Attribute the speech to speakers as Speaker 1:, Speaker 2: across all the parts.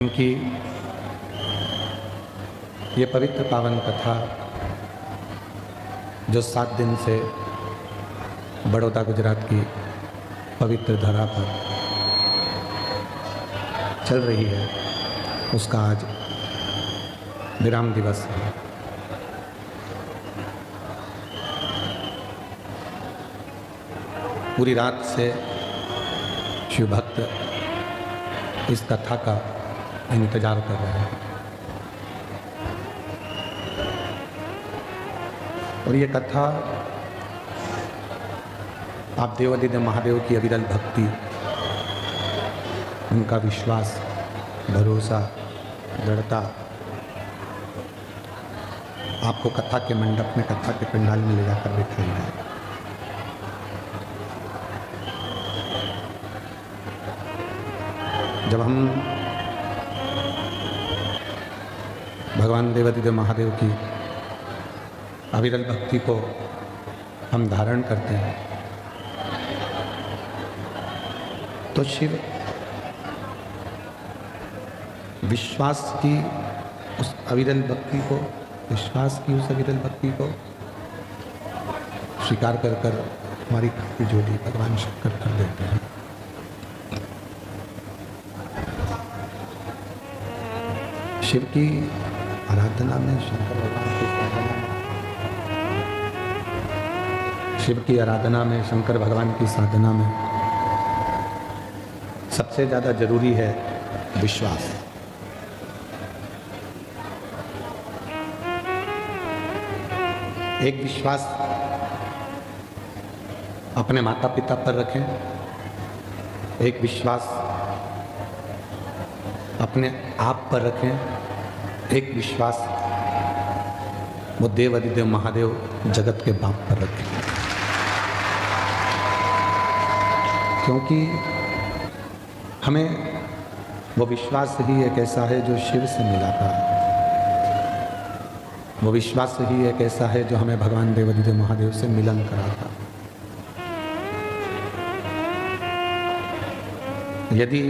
Speaker 1: क्योंकि ये पवित्र पावन कथा जो 7 दिन से बड़ौदा गुजरात की पवित्र धरा पर चल रही है, उसका आज विराम दिवस है। पूरी रात से शिव भक्त इस कथा का इंतजार कर रहे हैं और ये कथा आप देवादिदेव महादेव की अविरल भक्ति, उनका विश्वास, भरोसा, दृढ़ता आपको कथा के मंडप में, कथा के पंडाल में ले जाकर बैठाई है। जब हम भगवान देवादिदेव महादेव की अविरल भक्ति को हम धारण करते हैं तो शिव विश्वास की उस अविरल भक्ति को, विश्वास की उस अविरल भक्ति को स्वीकार कर कर हमारी की जोड़ी भगवान शंकर कर देते हैं। शिव की आराधना में, शंकर भगवान की साधना में, शिव की आराधना में, शंकर भगवान की साधना में सबसे ज़्यादा जरूरी है विश्वास। एक विश्वास अपने माता पिता पर रखें, एक विश्वास अपने आप पर रखें, एक विश्वास वो देवादिदेव महादेव जगत के बाप पर रखें। क्योंकि हमें वो विश्वास ही एक ऐसा है जो शिव से मिलाता है, वो विश्वास ही एक ऐसा है जो हमें भगवान देवादिदेव महादेव से मिलन कराता है। यदि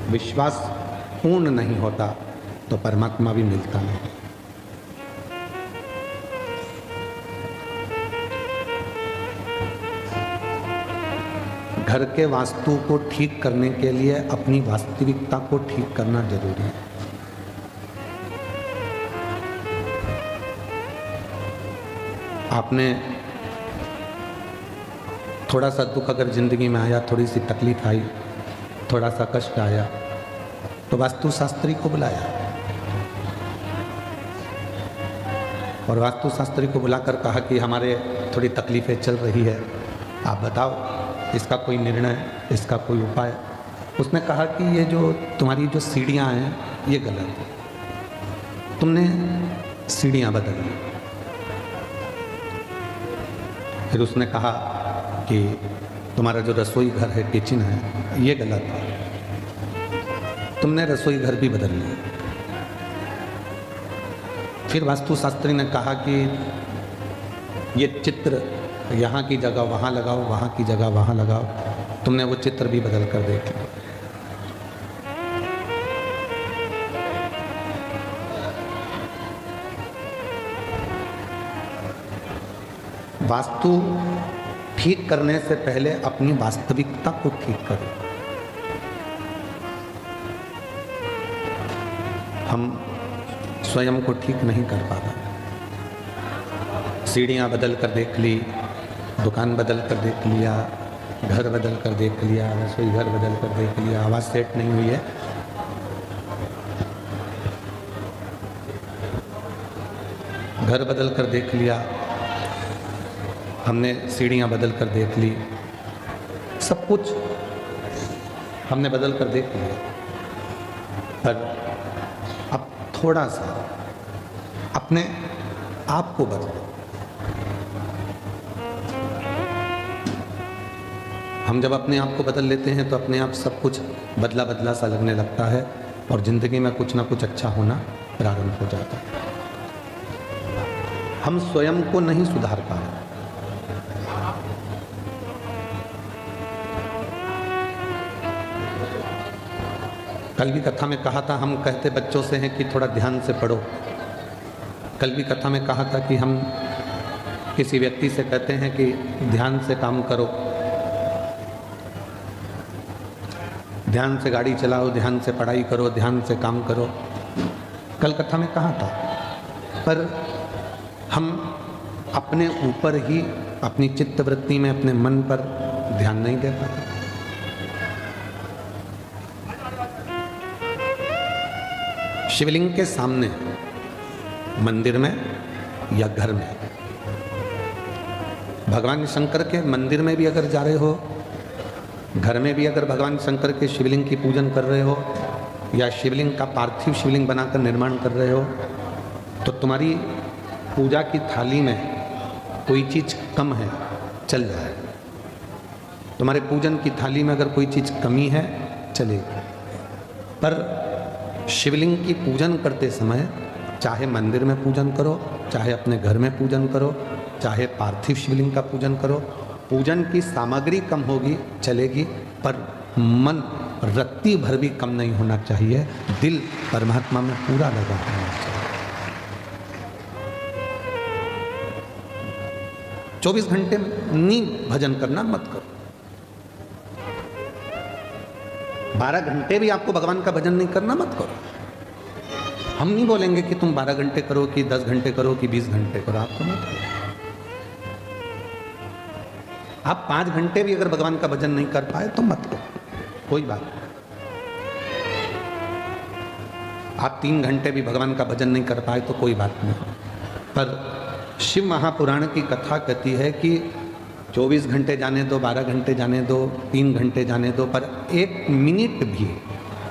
Speaker 1: विश्वास पूर्ण नहीं होता तो परमात्मा भी मिलता नहीं। घर के वास्तु को ठीक करने के लिए अपनी वास्तविकता को ठीक करना जरूरी है। आपने थोड़ा सा दुख अगर जिंदगी में आया, थोड़ी सी तकलीफ आई, थोड़ा सा कष्ट आया तो वास्तुशास्त्री को बुलाया और वास्तुशास्त्री को बुलाकर कहा कि हमारे थोड़ी तकलीफें चल रही है, आप बताओ इसका कोई निर्णय, इसका कोई उपाय। उसने कहा कि ये जो तुम्हारी जो सीढ़ियाँ हैं ये गलत है, तुमने सीढ़ियाँ बदल ली। फिर उसने कहा कि तुम्हारा जो रसोई घर है, किचन है, ये गलत है, तुमने रसोई घर भी बदल लिया। फिर वास्तुशास्त्री ने कहा कि ये चित्र यहाँ की जगह वहाँ लगाओ, वहाँ की जगह वहाँ लगाओ, तुमने वो चित्र भी बदल कर देख लिया। वास्तु ठीक करने से पहले अपनी वास्तविकता को ठीक करें। हम स्वयं को ठीक नहीं कर पा रहे। सीढ़ियाँ बदल कर देख ली, दुकान बदल कर देख लिया, घर बदल कर देख लिया, रसोई घर बदल कर देख लिया, आवाज़ सेट नहीं हुई है। घर बदल कर देख लिया, हमने सीढ़ियाँ बदल कर देख ली, सब कुछ हमने बदल कर देख लिया, पर अब थोड़ा सा अपने आप को बदलो। हम जब अपने आप को बदल लेते हैं तो अपने आप सब कुछ बदला बदला सा लगने लगता है और ज़िंदगी में कुछ ना कुछ अच्छा होना प्रारंभ हो जाता है। हम स्वयं को नहीं सुधार पा रहे। कल भी कथा में कहा था, हम कहते बच्चों से हैं कि थोड़ा ध्यान से पढ़ो। कल भी कथा में कहा था कि हम किसी व्यक्ति से कहते हैं कि ध्यान से काम करो, ध्यान से गाड़ी चलाओ, ध्यान से पढ़ाई करो, ध्यान से काम करो। कल कथा में कहा था, पर हम अपने ऊपर ही, अपनी चित्तवृत्ति में, अपने मन पर ध्यान नहीं दे पाते। शिवलिंग के सामने, मंदिर में या घर में, भगवान शंकर के मंदिर में भी अगर जा रहे हो, घर में भी अगर भगवान शंकर के शिवलिंग की पूजन कर रहे हो, या शिवलिंग का पार्थिव शिवलिंग बनाकर निर्माण कर रहे हो, तो तुम्हारी पूजा की थाली में कोई चीज़ कम है, चल जाए। तुम्हारे पूजन की थाली में अगर कोई चीज़ कमी है, चलेगी। पर शिवलिंग की पूजन करते समय, चाहे मंदिर में पूजन करो, चाहे अपने घर में पूजन करो, चाहे पार्थिव शिवलिंग का पूजन करो, पूजन की सामग्री कम होगी, चलेगी, पर मन रत्ती भर भी कम नहीं होना चाहिए। दिल परमात्मा में पूरा लगा होना चाहिए। 24 घंटे नींद भजन करना मत करो। 12 घंटे भी आपको भगवान का भजन नहीं करना मत करो। हम नहीं बोलेंगे कि तुम 12 घंटे करो, कि 10 घंटे करो, कि 20 घंटे करो, आप तो मत करो। आप 5 घंटे भी अगर भगवान का भजन नहीं कर पाए तो मत करो, कोई बात नहीं। आप 3 घंटे भी भगवान का भजन नहीं कर पाए तो कोई बात नहीं। पर शिव महापुराण की कथा कहती है कि 24 घंटे जाने दो, 12 घंटे जाने दो, 3 घंटे जाने दो, पर 1 मिनट भी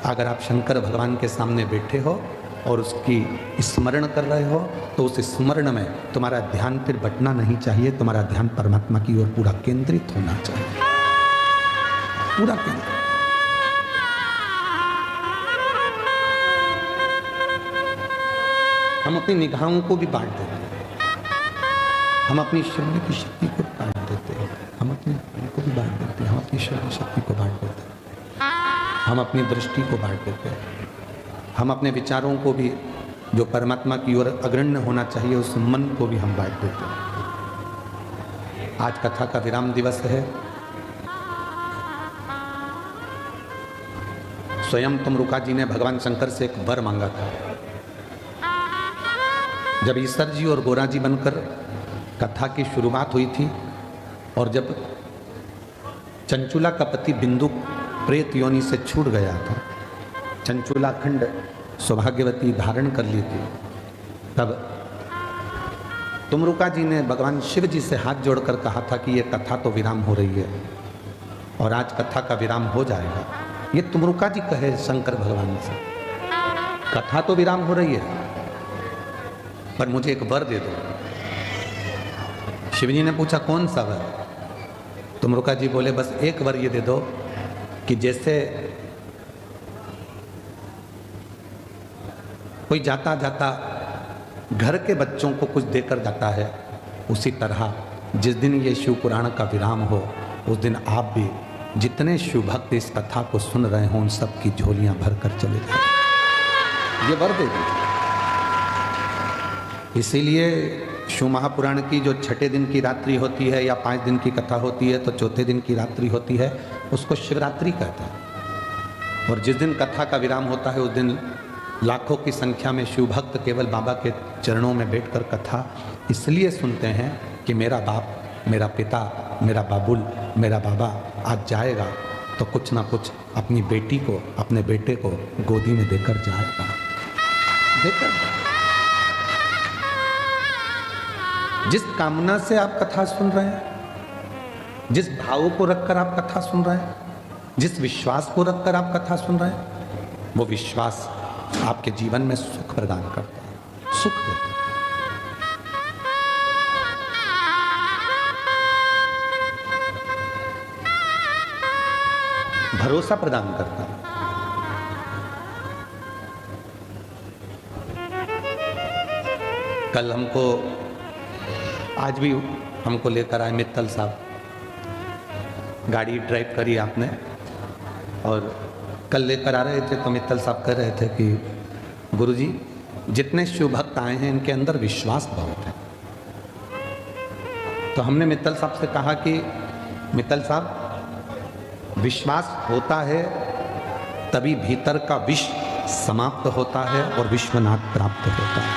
Speaker 1: अगर आप शंकर भगवान के सामने बैठे हो और उसकी स्मरण कर रहे हो, तो उस स्मरण में तुम्हारा ध्यान फिर बटना नहीं चाहिए। तुम्हारा ध्यान परमात्मा की ओर पूरा केंद्रित होना चाहिए, पूरा केंद्रित। हम अपनी निगाहों को भी बांट देते हैं, हम अपनी शरीर की शक्ति को बांट देते हैं, हम अपने मन को भी बांट देते हैं, हम अपनी शरीर शक्ति को बांट देते हैं, हम अपनी दृष्टि को बांट देते हैं, हम अपने विचारों को भी, जो परमात्मा की ओर अग्रण्य होना चाहिए, उस मन को भी हम बांट देते हैं। आज कथा का विराम दिवस है। स्वयं तुमरुका जी ने भगवान शंकर से एक वर मांगा था। जब ईश्वर जी और गोरा जी बनकर कथा की शुरुआत हुई थी, और जब चंचुला का पति बिंदु प्रेत योनि से छूट गया था, चंचुला खंड सौभाग्यवती धारण कर ली थी, तब तुमरुका जी ने भगवान शिव जी से हाथ जोड़कर कहा था कि ये कथा तो विराम हो रही है, और आज कथा का विराम हो जाएगा। ये तुमरुका जी कहे शंकर भगवान से, कथा तो विराम हो रही है, पर मुझे एक वर दे दो। शिव जी ने पूछा कौन सा वर? तुमरुका जी बोले बस एक वर ये दे दो कि जैसे कोई जाता जाता घर के बच्चों को कुछ देकर जाता है, उसी तरह जिस दिन ये शिव पुराण का विराम हो, उस दिन आप भी जितने शिव भक्त इस कथा को सुन रहे हों, उन सब की झोलियां भर कर चले जाए। ये वर दे दीजिए। इसीलिए शिव महापुराण की जो 6ठे दिन की रात्रि होती है या 5 दिन की कथा होती है, तो चौथे दिन की रात्रि होती है, उसको शिवरात्रि कहते हैं। और जिस दिन कथा का विराम होता है, उस दिन लाखों की संख्या में शिव भक्त केवल बाबा के चरणों में बैठकर कथा इसलिए सुनते हैं कि मेरा बाप, मेरा पिता, मेरा बाबुल, मेरा बाबा आज जाएगा, तो कुछ ना कुछ अपनी बेटी को, अपने बेटे को गोदी में देकर जाएगा। देकर जिस कामना से आप कथा सुन रहे हैं, जिस भाव को रखकर आप कथा सुन रहे हैं, जिस विश्वास को रखकर आप कथा सुन रहे हैं, वो विश्वास आपके जीवन में सुख प्रदान करता है, सुख देता है। भरोसा प्रदान करता है। कल हमको, आज भी हमको लेकर आए मित्तल साहब, गाड़ी ड्राइव करी आपने, और कल लेकर आ रहे थे तो मित्तल साहब कह रहे थे कि गुरुजी जितने शिव भक्त आए हैं इनके अंदर विश्वास बहुत है। तो हमने मित्तल साहब से कहा कि मित्तल साहब विश्वास होता है तभी भीतर का विष समाप्त होता है और विश्वनाथ प्राप्त होता है।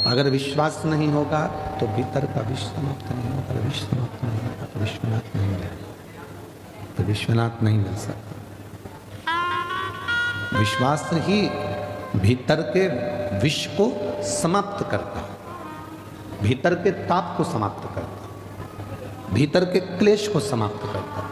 Speaker 1: अगर विश्वास नहीं होगा तो भीतर का विष समाप्त नहीं होगा, अगर विष समाप्त नहीं होगा तो विश्वनाथ नहीं मिलेगा, तो विश्वनाथ नहीं मिल सकता। विश्वास ही भीतर के विष को समाप्त करता है, भीतर के ताप को समाप्त करता है, भीतर के क्लेश को समाप्त करता है।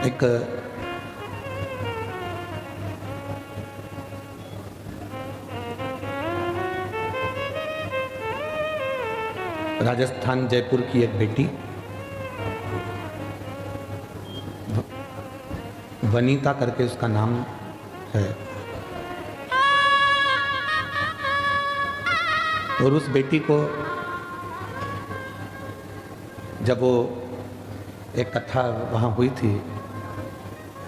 Speaker 1: एक राजस्थान जयपुर की एक बेटी वनीता करके उसका नाम है, और उस बेटी को जब वो एक कथा वहाँ हुई थी,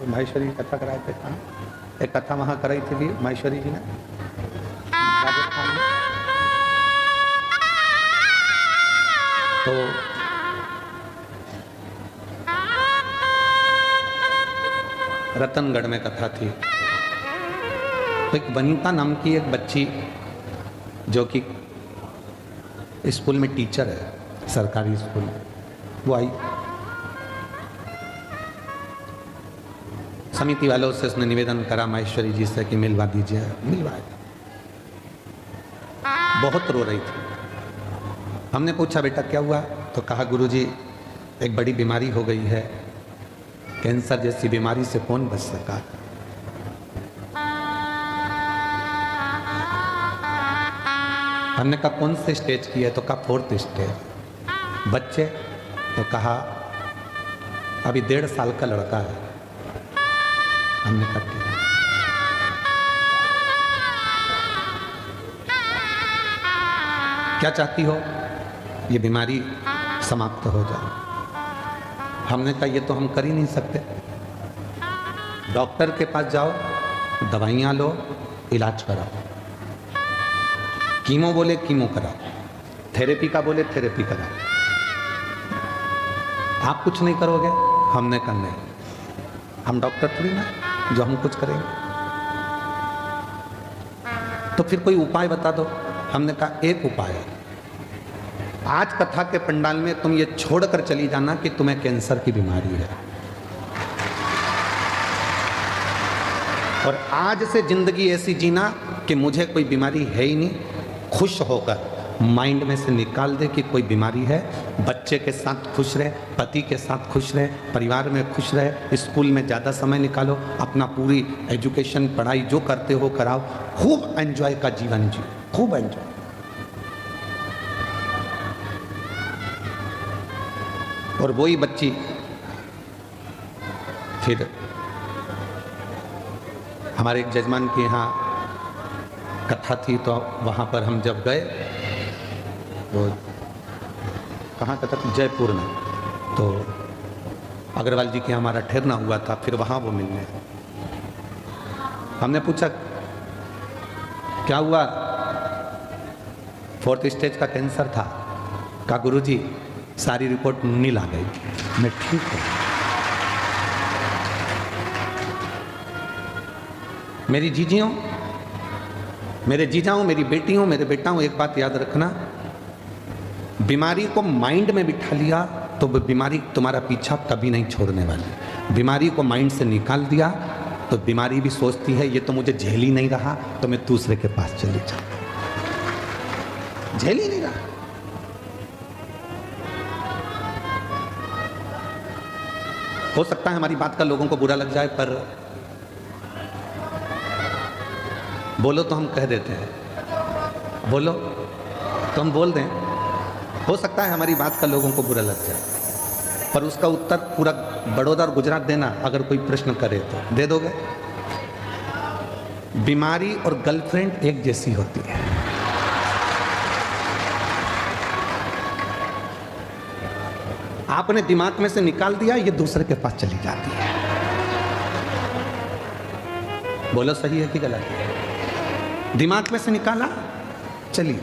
Speaker 1: माहेश्वरी कथा कराए थे, एक कथा वहाँ कराई थी भी माहेश्वरी जी ने राजस्थान में। तो रतनगढ़ में कथा थी। तो एक वनीता नाम की एक बच्ची जो कि स्कूल में टीचर है, सरकारी स्कूल में, वो आई। समिति वालों से उसने निवेदन करा माहेश्वरी जी से कि मिलवा दीजिए, मिलवाया। बहुत रो रही थी। हमने पूछा बेटा क्या हुआ, तो कहा गुरुजी एक बड़ी बीमारी हो गई है, कैंसर जैसी बीमारी से कौन बच सका। हमने कहा कौन से स्टेज की है, तो कहा 4th स्टेज। बच्चे, तो कहा अभी 1.5 साल का लड़का है। हमने कहा ठीक है। क्या चाहती हो, ये बीमारी समाप्त हो जाए। हमने कहा ये तो हम कर ही नहीं सकते, डॉक्टर के पास जाओ, दवाइयाँ लो, इलाज कराओ। कीमो बोले कीमो कराओ, थेरेपी का बोले थेरेपी कराओ। आप कुछ नहीं करोगे। हमने कहा नहीं, हम डॉक्टर थोड़ी ना जो हम कुछ करेंगे, तो फिर कोई उपाय बता दो। हमने कहा एक उपाय है, आज कथा के पंडाल में तुम ये छोड़कर चली जाना कि तुम्हें कैंसर की बीमारी है, और आज से जिंदगी ऐसी जीना कि मुझे कोई बीमारी है ही नहीं। खुश होकर माइंड में से निकाल दे कि कोई बीमारी है। बच्चे के साथ खुश रहे, पति के साथ खुश रहे, परिवार में खुश रहे, स्कूल में ज़्यादा समय निकालो, अपना पूरी एजुकेशन पढ़ाई जो करते हो कराओ, खूब एंजॉय का जीवन जियो, खूब एंजॉय। और वही बच्ची फिर हमारे एक जजमान के यहाँ कथा थी, तो वहाँ पर हम जब गए, वो कहाँ कथा थी, जयपुर में, तो अग्रवाल जी के हमारा ठहरना हुआ था। फिर वहाँ वो मिलने, हमने पूछा क्या हुआ, 4th स्टेज का कैंसर था। कहा गुरुजी सारी रिपोर्ट नील आ गई। मैं ठीक हूँ। मेरी जीजियों, मेरे जीजाओं, मेरी बेटियों, मेरे बेटाओं, एक बात याद रखना, बीमारी को माइंड में बिठा लिया तो बीमारी तुम्हारा पीछा कभी नहीं छोड़ने वाली। बीमारी को माइंड से निकाल दिया तो बीमारी भी सोचती है ये तो मुझे झेल ही नहीं रहा, तो मैं दूसरे के पास चली जाऊं। झेल ही नहीं रहा। हो सकता है हमारी बात का लोगों को बुरा लग जाए, पर बोलो तो हम कह देते हैं, बोलो तो हम बोल दें। हो सकता है हमारी बात का लोगों को बुरा लग जाए, पर उसका उत्तर पूरा बड़ौदा और गुजरात देना। अगर कोई प्रश्न करे तो दे दोगे। बीमारी और गर्लफ्रेंड एक जैसी होती है। आपने दिमाग में से निकाल दिया, ये दूसरे के पास चली जाती है। बोलो सही है कि गलत है? दिमाग में से निकाला, चलिए।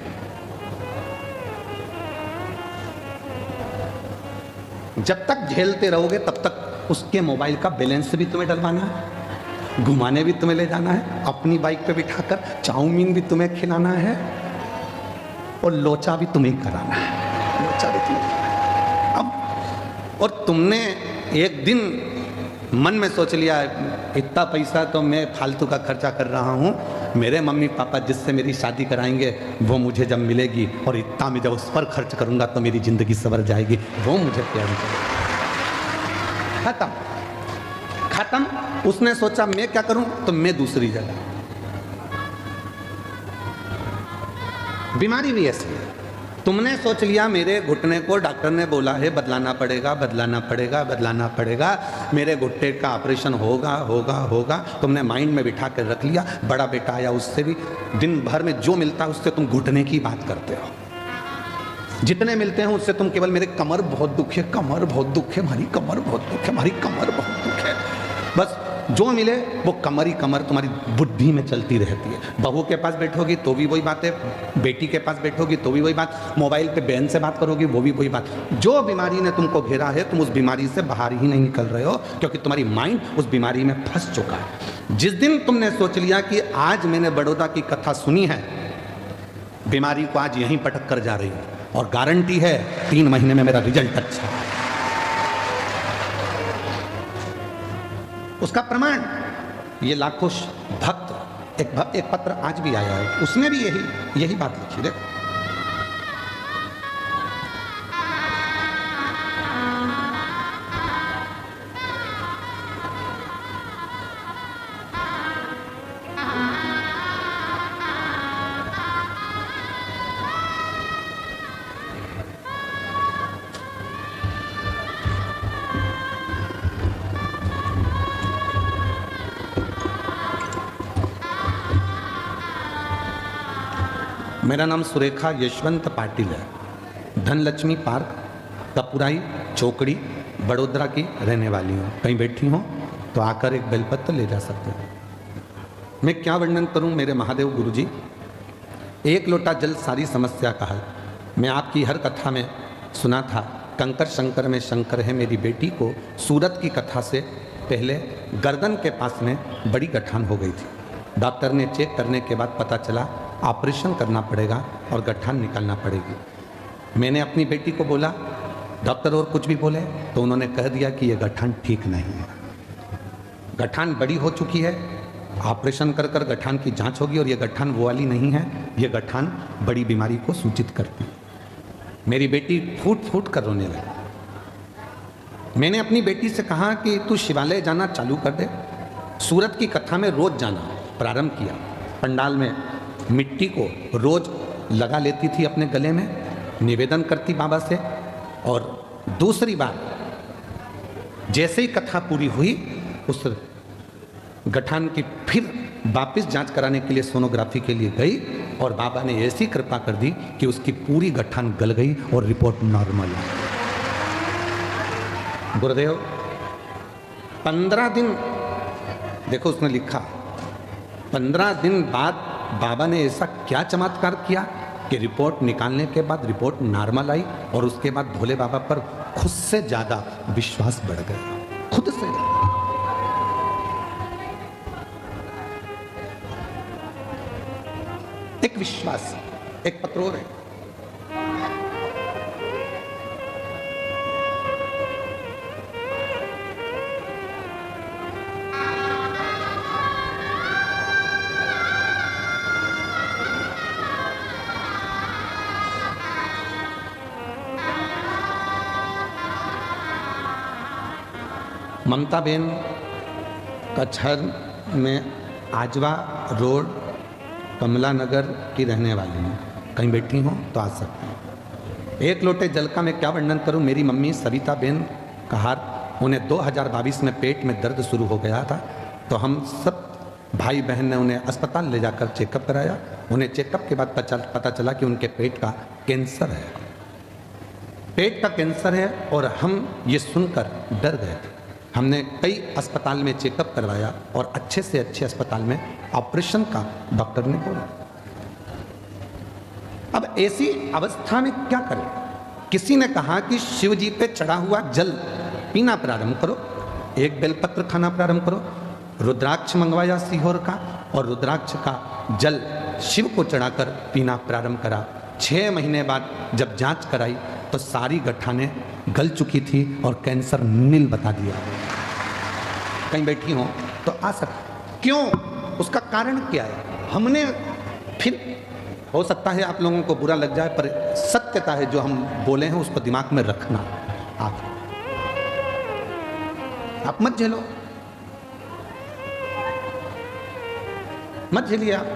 Speaker 1: जब तक झेलते रहोगे तब तक उसके मोबाइल का बैलेंस भी तुम्हें डलवाना है, घुमाने भी तुम्हें ले जाना है, अपनी बाइक पे बिठाकर चाउमीन भी तुम्हें खिलाना है और लोचा भी तुम्हें कराना है, लोचा भी तुम्हें। अब और तुमने एक दिन मन में सोच लिया इतना पैसा तो मैं फालतू का खर्चा कर रहा हूँ, मेरे मम्मी पापा जिससे मेरी शादी कराएंगे वो मुझे जब मिलेगी और इतना मैं जब उस पर खर्च करूँगा तो मेरी ज़िंदगी संवर जाएगी, वो मुझे प्यार करेगी। खत्म खत्म। उसने सोचा मैं क्या करूँ, तो मैं दूसरी जगह। बीमारी भी ऐसी है। तुमने सोच लिया मेरे घुटने को डॉक्टर ने बोला है बदलाना पड़ेगा, बदलाना पड़ेगा, बदलाना पड़ेगा, मेरे घुटने का ऑपरेशन होगा होगा होगा। तुमने माइंड में बिठा कर रख लिया। बड़ा बेटा आया, उससे भी दिन भर में जो मिलता है उससे तुम घुटने की बात करते हो। जितने मिलते हैं उससे तुम केवल मेरे कमर बहुत दुख है, कमर बहुत दुख है, हमारी कमर बहुत दुख है, हमारी कमर बहुत दुख है। बस जो मिले वो कमर ही कमर तुम्हारी बुद्धि में चलती रहती है। बहू के पास बैठोगी तो भी वही बात है, बेटी के पास बैठोगी तो भी वही बात, मोबाइल पे बहन से बात करोगी वो भी वही बात। जो बीमारी ने तुमको घेरा है तुम उस बीमारी से बाहर ही नहीं निकल रहे हो, क्योंकि तुम्हारी माइंड उस बीमारी में फंस चुका है। जिस दिन तुमने सोच लिया कि आज मैंने बड़ौदा की कथा सुनी है, बीमारी को आज यहीं पटक कर जा रही है और गारंटी है 3 महीने में मेरा रिजल्ट अच्छा है। उसका प्रमाण ये लाखों भक्त, एक पत्र आज भी आया है, उसने भी यही बात लिखी। देखो मेरा नाम सुरेखा यशवंत पाटिल है। धनलक्ष्मी पार्क, कपुराई चौकड़ी, बड़ोदरा की रहने वाली हूँ। कहीं बैठी हो तो आकर एक बेलपत्र ले जा सकते हो। मैं क्या वर्णन करूँ मेरे महादेव गुरुजी। एक लोटा जल सारी समस्या का हल। मैं आपकी हर कथा में सुना था, कंकर शंकर में शंकर है। मेरी बेटी को सूरत की कथा से पहले गर्दन के पास में बड़ी गठान हो गई थी। डॉक्टर ने चेक करने के बाद पता चला ऑपरेशन करना पड़ेगा और गठान निकालना पड़ेगी। मैंने अपनी बेटी को बोला, डॉक्टर और कुछ भी बोले तो उन्होंने कह दिया कि ये गठान ठीक नहीं है, गठान बड़ी हो चुकी है, ऑपरेशन कर कर गठान की जांच होगी और ये गठान वो वाली नहीं है, ये गठान बड़ी बीमारी को सूचित करती है। मेरी बेटी फूट फूट कर रोने लगी। मैंने अपनी बेटी से कहा कि तू शिवालय जाना चालू कर दे। सूरत की कथा में रोज जाना प्रारंभ किया। पंडाल में मिट्टी को रोज लगा लेती थी अपने गले में, निवेदन करती बाबा से। और दूसरी बार जैसे ही कथा पूरी हुई उस गठान की फिर वापस जांच कराने के लिए सोनोग्राफी के लिए गई और बाबा ने ऐसी कृपा कर दी कि उसकी पूरी गठान गल गई और रिपोर्ट नॉर्मल है। गुरुदेव 15 दिन, देखो उसने लिखा 15 दिन बाद बाबा ने ऐसा क्या चमत्कार किया कि रिपोर्ट निकालने के बाद रिपोर्ट नॉर्मल आई और उसके बाद भोले बाबा पर खुद से ज्यादा विश्वास बढ़ गया, खुद से। एक विश्वास, एक पत्र और है। ममता बेन कचहर में आजवा रोड कमला नगर की रहने वाली हैं। कहीं बैठी हो तो आ सकती हैं। एक लोटे जल का मैं क्या वर्णन करूं। मेरी मम्मी सविता बेन कहार, उन्हें 2022 में पेट में दर्द शुरू हो गया था, तो हम सब भाई बहन ने उन्हें अस्पताल ले जाकर चेकअप कराया। उन्हें चेकअप के बाद पता चला कि उनके पेट का कैंसर है, पेट का कैंसर है। और हम ये सुनकर डर गए थे। हमने कई अस्पताल में चेकअप करवाया और अच्छे से अच्छे अस्पताल में ऑपरेशन का डॉक्टर ने बोला। अब ऐसी अवस्था में क्या करें? किसी ने कहा कि शिव जी पे चढ़ा हुआ जल पीना प्रारंभ करो, एक बेलपत्र खाना प्रारंभ करो। रुद्राक्ष मंगवाया सीहोर का और रुद्राक्ष का जल शिव को चढ़ाकर पीना प्रारंभ करा। 6 महीने बाद जब जांच कराई तो सारी गठाने गल चुकी थी और कैंसर नील बता दिया। कहीं बैठी हो तो आ सकता, क्यों? उसका कारण क्या है? हमने फिर, हो सकता है आप लोगों को बुरा लग जाए, पर सत्यता है जो हम बोले हैं उसको दिमाग में रखना। आप मत झेलो, मत झेलिए आप।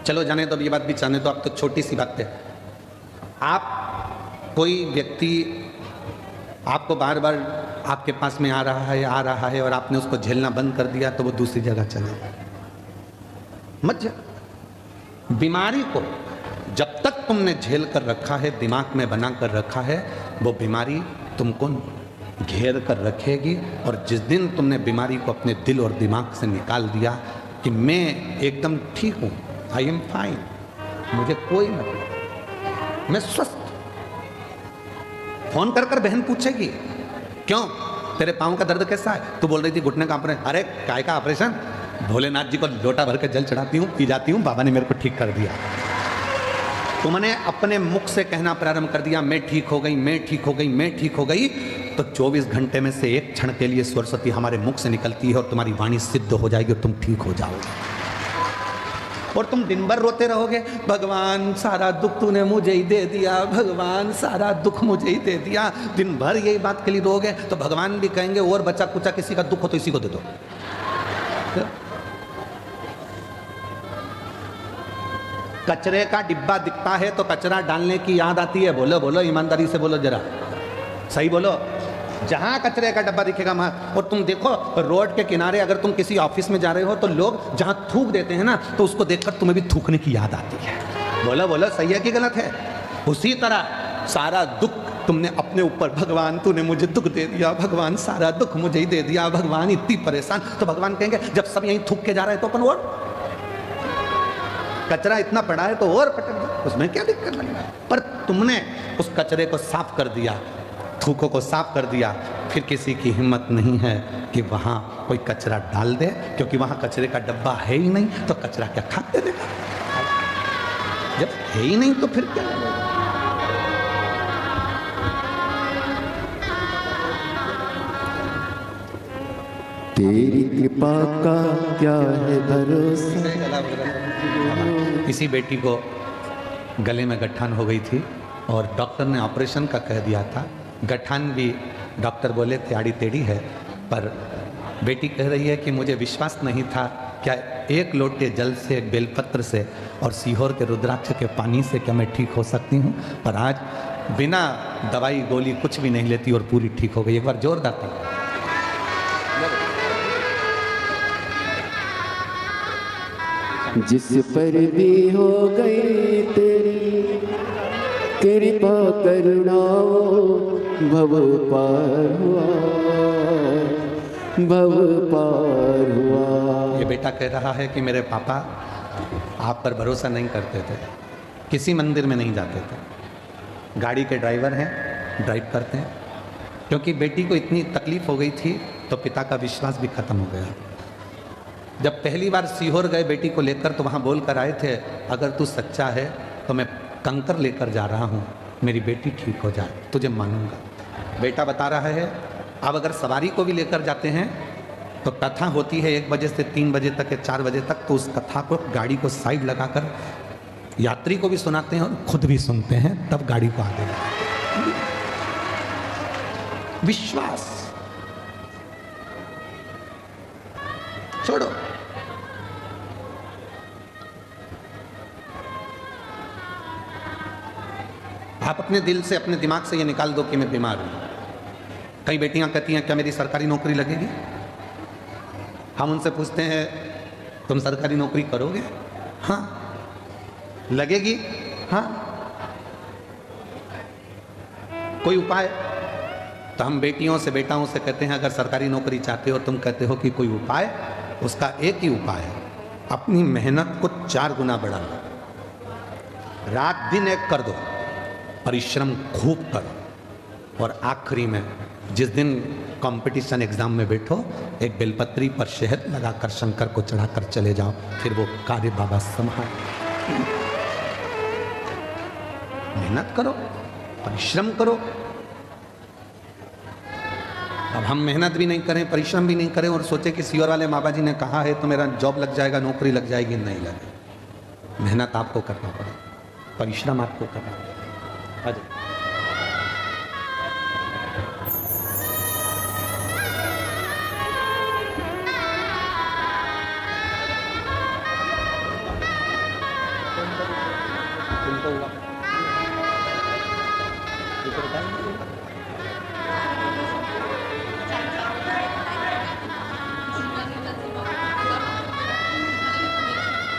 Speaker 1: चलो जाने तो, अब ये बात भी जाने तो, आप तो छोटी सी बात है। आप कोई व्यक्ति आपको बार बार आपके पास में आ रहा है और आपने उसको झेलना बंद कर दिया तो वो दूसरी जगह चले जाए। मत झेल। बीमारी को जब तक तुमने झेल कर रखा है, दिमाग में बना कर रखा है, वो बीमारी तुमको घेर कर रखेगी। और जिस दिन तुमने बीमारी को अपने दिल और दिमाग से निकाल दिया कि मैं एकदम ठीक हूँ, आई एम फाइन, मुझे कोई मतलब, मैं स्वस्थ। फोन कर कर बहन पूछेगी क्यों तेरे पाँव का दर्द कैसा है? तू बोल रही थी घुटने का ऑपरेशन। अरे काय का ऑपरेशन? भोलेनाथ जी को लोटा भर के जल चढ़ाती हूँ, पी जाती हूँ, बाबा ने मेरे को ठीक कर दिया। तुमने अपने मुख से कहना प्रारंभ कर दिया, मैं ठीक हो गई, मैं ठीक हो गई, मैं ठीक हो गई, तो 24 घंटे में से एक क्षण के लिए सरस्वती हमारे मुख से निकलती है और तुम्हारी वाणी सिद्ध हो जाएगी और तुम ठीक हो जाओगे। और तुम दिन भर रोते रहोगे, भगवान सारा दुख तूने मुझे ही दे दिया, भगवान सारा दुख मुझे ही दे दिया। दिन भर यही बात के लिए रोगे तो भगवान भी कहेंगे और बचा कुचा किसी का दुख हो तो इसी को दे दो। कचरे का डिब्बा दिखता है तो कचरा डालने की याद आती है। बोलो बोलो, ईमानदारी से बोलो, जरा सही बोलो। जहां कचरे का डब्बा दिखेगा वहां। और तुम देखो रोड के किनारे अगर तुम किसी ऑफिस में जा रहे हो तो लोग जहां थूक देते हैं ना, तो उसको देखकर तुम्हें भी थूकने की याद आती है। बोलो बोलो, सही है कि गलत है? उसी तरह सारा दुख तुमने अपने ऊपर, भगवान तूने मुझे दुख दे दिया, भगवान सारा दुख मुझे ही दे दिया, भगवान इतनी परेशान। तो भगवान कहेंगे जब सब यहीं थूक के जा रहे हैं तो अपन और कचरा इतना पड़ा है तो और पटक दो, उसमें क्या दिक्कत लग रहा है? पर तुमने उस कचरे को साफ कर दिया, थूकों को साफ कर दिया, फिर किसी की हिम्मत नहीं है कि वहाँ कोई कचरा डाल दे, क्योंकि वहाँ कचरे का डब्बा है ही नहीं, तो कचरा क्या खाते देगा? जब है ही नहीं तो फिर क्या लगेगा?
Speaker 2: तेरी कृपा का क्या है भरोसा।
Speaker 1: इसी बेटी को गले में गठान हो गई थी और डॉक्टर ने ऑपरेशन का कह दिया था। गठान भी डॉक्टर बोले थे आड़ी टेढ़ी है, पर बेटी कह रही है कि मुझे विश्वास नहीं था, क्या एक लोटे जल से, एक बेलपत्र से और सीहोर के रुद्राक्ष के पानी से क्या मैं ठीक हो सकती हूँ? पर आज बिना दवाई गोली कुछ भी नहीं लेती और पूरी ठीक हो गई। एक बार जोरदार था।
Speaker 2: जिस पर भी हो गई तेरी कृपा करुणा, भव पार हुआ, भव पार हुआ।
Speaker 1: ये बेटा कह रहा है कि मेरे पापा आप पर भरोसा नहीं करते थे, किसी मंदिर में नहीं जाते थे, गाड़ी के ड्राइवर हैं, ड्राइव करते हैं। क्योंकि बेटी को इतनी तकलीफ हो गई थी तो पिता का विश्वास भी खत्म हो गया। जब पहली बार सीहोर गए बेटी को लेकर तो वहाँ बोल कर आए थे, अगर तू सच्चा है तो मैं कंकर लेकर जा रहा हूँ, मेरी बेटी ठीक हो जाए, तुझे मानूंगा। बेटा बता रहा है अब अगर सवारी को भी लेकर जाते हैं तो कथा होती है 1 बजे से 3 बजे तक या 4 बजे तक, तो उस कथा को गाड़ी को साइड लगाकर यात्री को भी सुनाते हैं और खुद भी सुनते हैं, तब गाड़ी को आगे बढ़ाते हैं। विश्वास छोड़ो। आप अपने दिल से, अपने दिमाग से ये निकाल दो कि मैं बीमार हूं। कई बेटियां कहती हैं क्या मेरी सरकारी नौकरी लगेगी? हम उनसे पूछते हैं तुम सरकारी नौकरी करोगे? हाँ। लगेगी? हाँ। कोई उपाय? तो हम बेटियों से बेटाओं से कहते हैं अगर सरकारी नौकरी चाहते हो, तुम कहते हो कि कोई उपाय, उसका एक ही उपाय है, अपनी मेहनत को 4 गुना बढ़ा लो, रात दिन एक कर दो, परिश्रम खूब करो, और आखिरी में जिस दिन कंपटीशन एग्जाम में बैठो, एक बेलपत्री पर शहद लगाकर शंकर को चढ़ाकर चले जाओ, फिर वो कार्य बाबा संभाल। मेहनत करो, परिश्रम करो। अब हम मेहनत भी नहीं करें, परिश्रम भी नहीं करें और सोचे कि सीओर वाले मामा जी ने कहा है तो मेरा जॉब लग जाएगा, नौकरी लग जाएगी, नहीं लगे। मेहनत आपको करना पड़ेगा, परिश्रम आपको करना पड़ेगा।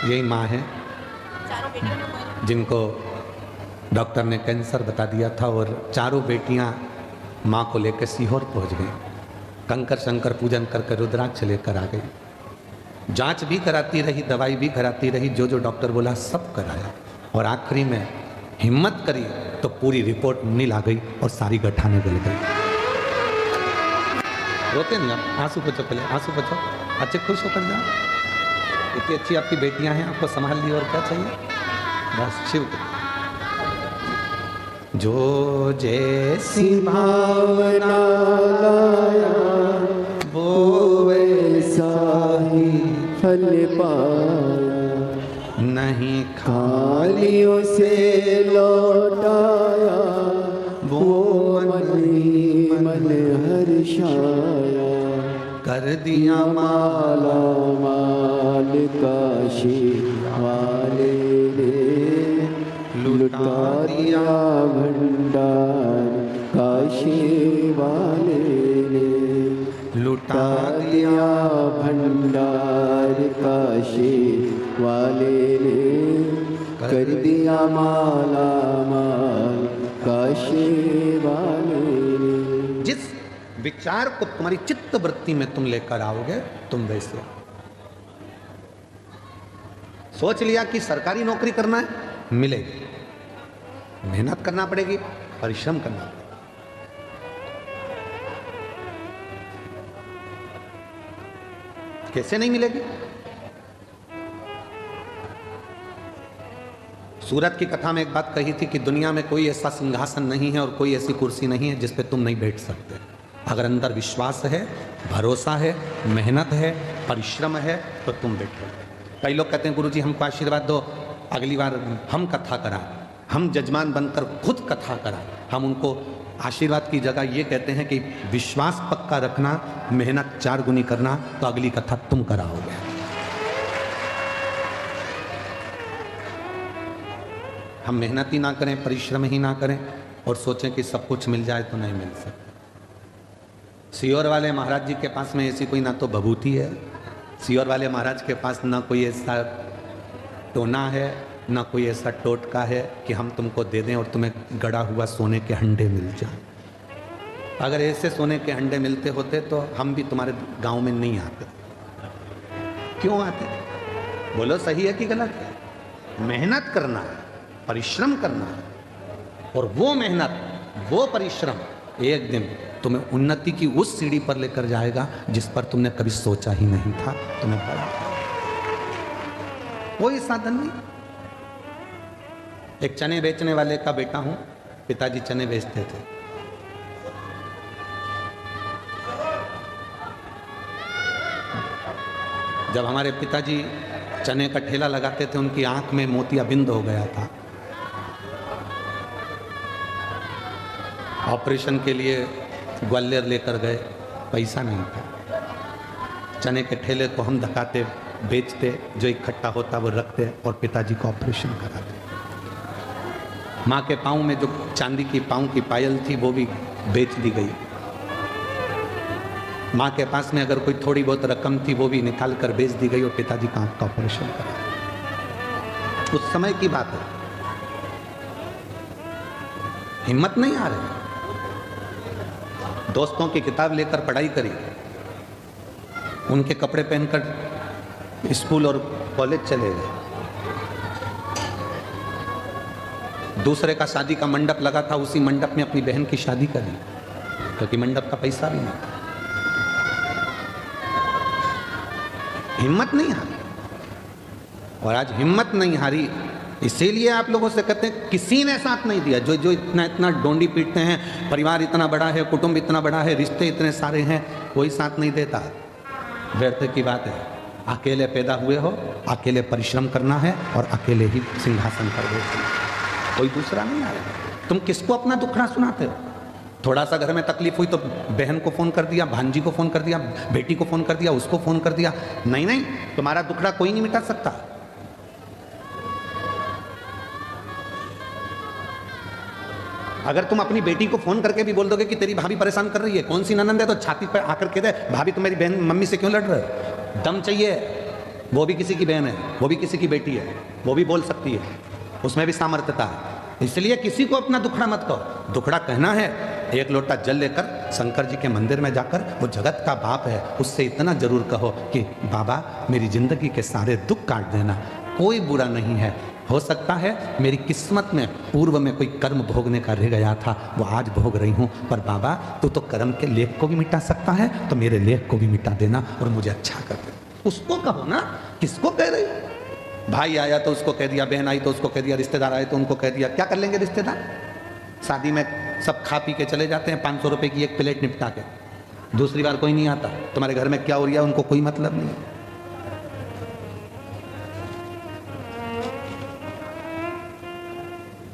Speaker 1: यही माँ है जिनको डॉक्टर ने कैंसर बता दिया था और चारों बेटियां माँ को लेकर सीहोर पहुंच गई। कंकर शंकर पूजन करके रुद्राक्ष लेकर आ गई। जांच भी कराती रही, दवाई भी कराती रही, जो जो डॉक्टर बोला सब कराया, और आखिरी में हिम्मत करी तो पूरी रिपोर्ट नील आ गई और सारी गठाने गल गई। रोते नहीं आप, आंसू पोछो, पहले आंसू पोछो, अच्छे खुश होकर जाओ। इतनी अच्छी आपकी बेटियां हैं, आपको संभाल ली, और क्या चाहिए? बस शिव जो जैसी
Speaker 2: भावना लाया वो वैसा ही फल पाया,
Speaker 1: नहीं
Speaker 2: खाली उसे लौटाया वो मन ही मन हर्षाया,
Speaker 1: कर दिया
Speaker 2: माला माल काशी वाले ने, लुटा दिया भंडार काशी वाले ने, लुटा दिया भंडार काशी वाले ने, कर दिया माला माल काशी वाले ने।
Speaker 1: जिस विचार को तुम्हारी चित्त वृत्ति में तुम लेकर आओगे, तुम वैसे सोच लिया कि सरकारी नौकरी करना है, मिलेगी, मेहनत करना पड़ेगी, परिश्रम करना पड़ेगा। कैसे नहीं मिलेगी? सूरत की कथा में एक बात कही थी कि दुनिया में कोई ऐसा सिंहासन नहीं है और कोई ऐसी कुर्सी नहीं है जिस पे तुम नहीं बैठ सकते। अगर अंदर विश्वास है, भरोसा है, मेहनत है, परिश्रम है, तो तुम बैठो। कई लोग कहते हैं गुरुजी हमको आशीर्वाद दो, अगली बार हम कथा कराएं, हम जजमान बनकर खुद कथा कराएं। हम उनको आशीर्वाद की जगह ये कहते हैं कि विश्वास पक्का रखना, मेहनत 4 गुनी करना, तो अगली कथा तुम कराओगे। हम मेहनत ही ना करें, परिश्रम ही ना करें और सोचें कि सब कुछ मिल जाए, तो नहीं मिल सकता। सीहोर वाले महाराज जी के पास में ऐसी कोई ना तो भभूति है, सीहोर वाले महाराज के पास ना कोई ऐसा टोना है, ना कोई ऐसा टोटका है कि हम तुमको दे दें और तुम्हें गड़ा हुआ सोने के हंडे मिल जाए। अगर ऐसे सोने के हंडे मिलते होते तो हम भी तुम्हारे गांव में नहीं आते। क्यों आते? बोलो सही है कि गलत है? मेहनत करना है, परिश्रम करना है, और वो मेहनत, वो परिश्रम एक दिन तुम्हें उन्नति की उस सीढ़ी पर लेकर जाएगा जिस पर तुमने कभी सोचा ही नहीं था। तुम्हें पता कोई साधन नहीं। एक चने बेचने वाले का बेटा हूं, पिताजी चने बेचते थे। जब हमारे पिताजी चने का ठेला लगाते थे, उनकी आंख में मोतियाबिंद हो गया था। ऑपरेशन के लिए ग्वालियर लेकर गए, पैसा नहीं था। चने के ठेले को हम धकाते, बेचते, जो इकट्ठा होता वो रखते और पिताजी का ऑपरेशन कराते। माँ के पाँव में जो चांदी की पाँव की पायल थी वो भी बेच दी गई। माँ के पास में अगर कोई थोड़ी बहुत रकम थी वो भी निकाल कर बेच दी गई और पिताजी का आंख का ऑपरेशन करा। उस समय की बात है, हिम्मत नहीं आ रही। दोस्तों की किताब लेकर पढ़ाई करी, उनके कपड़े पहनकर स्कूल और कॉलेज चले गए। दूसरे का शादी का मंडप लगा था, उसी मंडप में अपनी बहन की शादी करी, क्योंकि मंडप का पैसा भी नहीं था। हिम्मत नहीं हारी, और आज हिम्मत नहीं हारी इसीलिए आप लोगों से कहते हैं किसी ने साथ नहीं दिया। जो इतना डोंडी पीटते हैं, परिवार इतना बड़ा है, कुटुंब इतना बड़ा है, रिश्ते इतने सारे हैं, कोई साथ नहीं देता। व्यर्थ की बात है। अकेले पैदा हुए हो, अकेले परिश्रम करना है और अकेले ही सिंहासन पर बैठना, कोई दूसरा नहीं आएगा। तुम किसको अपना दुखड़ा सुनाते हो? थोड़ा सा घर में तकलीफ हुई तो बहन को फोन कर दिया, भांजी को फोन कर दिया, बेटी को फोन कर दिया, उसको फोन कर दिया। नहीं नहीं, तुम्हारा दुखड़ा कोई नहीं मिटा सकता। अगर तुम अपनी बेटी को फोन करके भी बोल दोगे कि तेरी भाभी परेशान कर रही है, कौन सी ननंद है, तो छाती पर आकर कह दे भाभी तुम मेरी बहन मम्मी से क्यों लड़ रहे हो? दम चाहिए। वो भी किसी की बहन है, वो भी किसी की बेटी है, वो भी बोल सकती है, उसमें भी सामर्थ्यता है। इसलिए किसी को अपना दुखड़ा मत कहो। दुखड़ा कहना है, एक लोटा जल लेकर शंकर जी के मंदिर में जाकर, वो जगत का बाप है, उससे इतना जरूर कहो कि बाबा मेरी जिंदगी के सारे दुख काट देना, कोई बुरा नहीं है। हो सकता है मेरी किस्मत में पूर्व में कोई कर्म भोगने का रह गया था, वो आज भोग रही हूँ, पर बाबा तू तो कर्म के लेख को भी मिटा सकता है, तो मेरे लेख को भी मिटा देना और मुझे अच्छा कर दे। उसको कहो ना, किसको कह रही? भाई आया तो उसको कह दिया, बहन आई तो उसको कह दिया, रिश्तेदार आए तो उनको कह दिया। क्या कर लेंगे रिश्तेदार? शादी में सब खा पी के चले जाते हैं, 500 रुपए की एक प्लेट निपटा के, दूसरी बार कोई नहीं आता। तुम्हारे घर में क्या हो रहा है उनको कोई मतलब नहीं।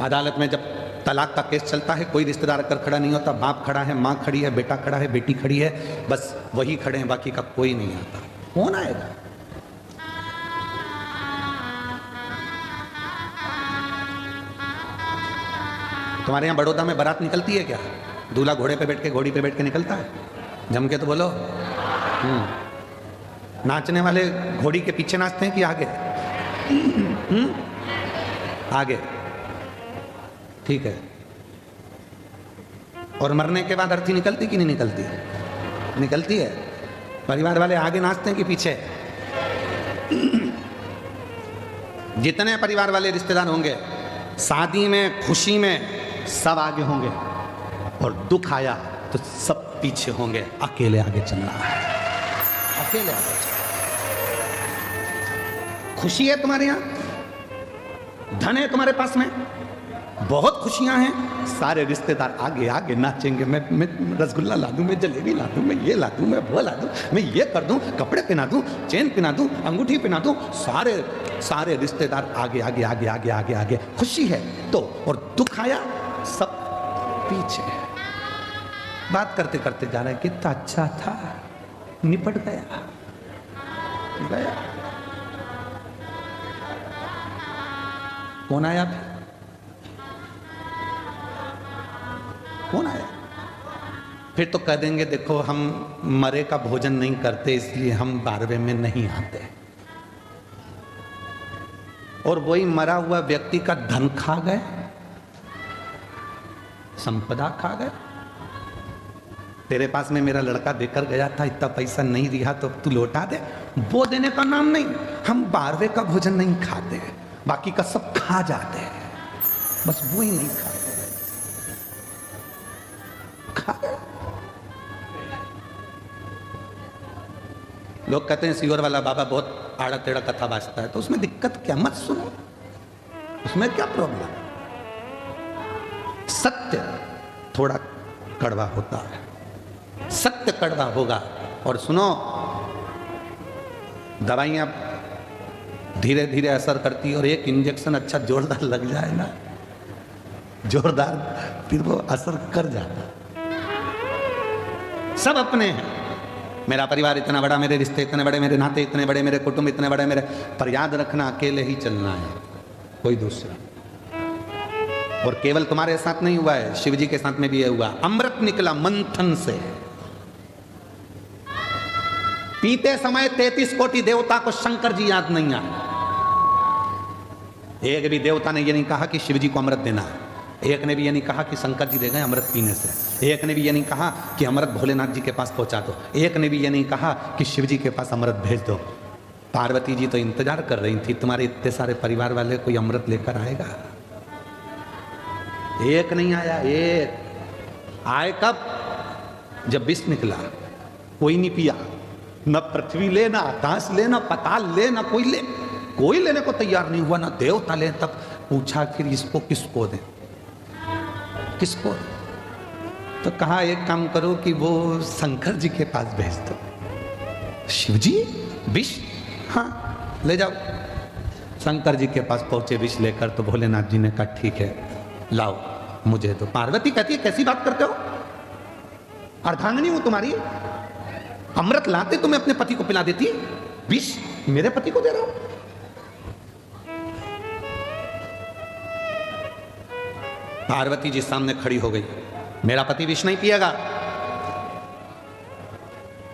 Speaker 1: अदालत में जब तलाक का केस चलता है, कोई रिश्तेदार अगर खड़ा नहीं होता, बाप खड़ा है, माँ खड़ी है, बेटा खड़ा है, बेटी खड़ी है, बस वही खड़े हैं, बाकी का कोई नहीं आता। कौन आएगा? तुम्हारे यहाँ बड़ौदा में बारात निकलती है क्या? दूल्हा घोड़े पे बैठ के, घोड़ी पे बैठ के निकलता है? जम के तो बोलो। नाचने वाले घोड़ी के पीछे नाचते हैं कि आगे? आगे, ठीक है। और मरने के बाद अर्थी निकलती कि नहीं निकलती? निकलती है। परिवार वाले आगे नाचते हैं कि पीछे? जितने परिवार वाले रिश्तेदार होंगे, शादी में, खुशी में सब आगे होंगे, और दुख आया तो सब पीछे होंगे। अकेले आगे चलना है, अकेले आगे चलना। खुशी है तुम्हारे यहाँ, धन है तुम्हारे पास में, बहुत खुशियां हैं, सारे रिश्तेदार आगे आगे नाचेंगे। मैं रसगुल्ला ला दूं, मैं जलेबी ला दूं, मैं ये ला दूं, मैं वो ला दूं, मैं ये कर दूं, कपड़े पहना दूं, चेन पहना दूं, अंगूठी पहना दूं। सारे रिश्तेदार आगे आगे आगे आगे आगे आगे। खुशी है तो, और दुख आया सब पीछे। बात करते करते जा रहे, कितना अच्छा था, निपट गया। कौन आया फिर? कौन आया? फिर तो कह देंगे देखो हम मरे का भोजन नहीं करते, इसलिए हम 12वें में नहीं आते। और वही मरा हुआ व्यक्ति का धन खा गए, संपदा खा गए। तेरे पास में मेरा लड़का देकर गया था, इतना पैसा नहीं दिया तो तू लौटा दे, वो देने का नाम नहीं। हम 12वें का भोजन नहीं खाते, बाकी का सब खा जाते हैं, बस वो ही नहीं खाते। लोग कहते हैं सीवर वाला बाबा बहुत आड़ा टेढ़ा कथा बाजता है, तो उसमें दिक्कत क्या? मत सुनो, उसमें क्या प्रॉब्लम? सत्य थोड़ा कड़वा होता है, सत्य कड़वा होगा। और सुनो, दवाइयां धीरे धीरे असर करती है, और एक इंजेक्शन अच्छा जोरदार लग जाए ना, जोरदार, फिर वो असर कर जाता। सब अपने हैं, मेरा परिवार इतना बड़ा, मेरे रिश्ते इतने बड़े, मेरे नाते इतने बड़े, मेरे कुटुंब इतने बड़े, मेरे, पर याद रखना अकेले ही चलना है, कोई दूसरा। और केवल तुम्हारे साथ नहीं हुआ है, शिव जी के साथ में भी ये हुआ। अमृत निकला मंथन से, पीते समय 33 कोटि देवता को शंकर जी याद नहीं आए। एक भी देवता ने यह नहीं कहा कि शिव जी को अमृत देना है, एक ने भी ये नहीं कहा कि शंकर जी दे गए अमृत पीने से, एक ने भी ये नहीं कहा कि अमृत भोलेनाथ जी के पास पहुंचा दो, एक ने भी ये नहीं कहा कि शिव जी के पास अमृत भेज दो। पार्वती जी तो इंतजार कर रही थी, तुम्हारे इतने सारे परिवार वाले कोई अमृत लेकर आएगा। एक नहीं आया, एक आए कब? जब विष निकला, कोई नहीं पिया। न पृथ्वी ले, न आकाश ले, न पताल ले, न कोई लेने को तैयार नहीं हुआ, ना देवता ले। तब पूछा फिर इसको किसको दें, किसको? तो कहा एक काम करो कि वो शंकर जी के पास भेज दो। शिव जी विष? हाँ ले जाओ। शंकर जी के पास पहुंचे विष लेकर, तो भोलेनाथ जी ने कहा ठीक है लाओ मुझे दो। पार्वती कहती है कैसी बात करते हो, अर्धांगिनी हूं तुम्हारी, अमृत लाते तुम्हें अपने पति को पिला देती, विष मेरे पति को दे रहा हूं। पार्वती जी सामने खड़ी हो गई, मेरा पति विष नहीं पिएगा,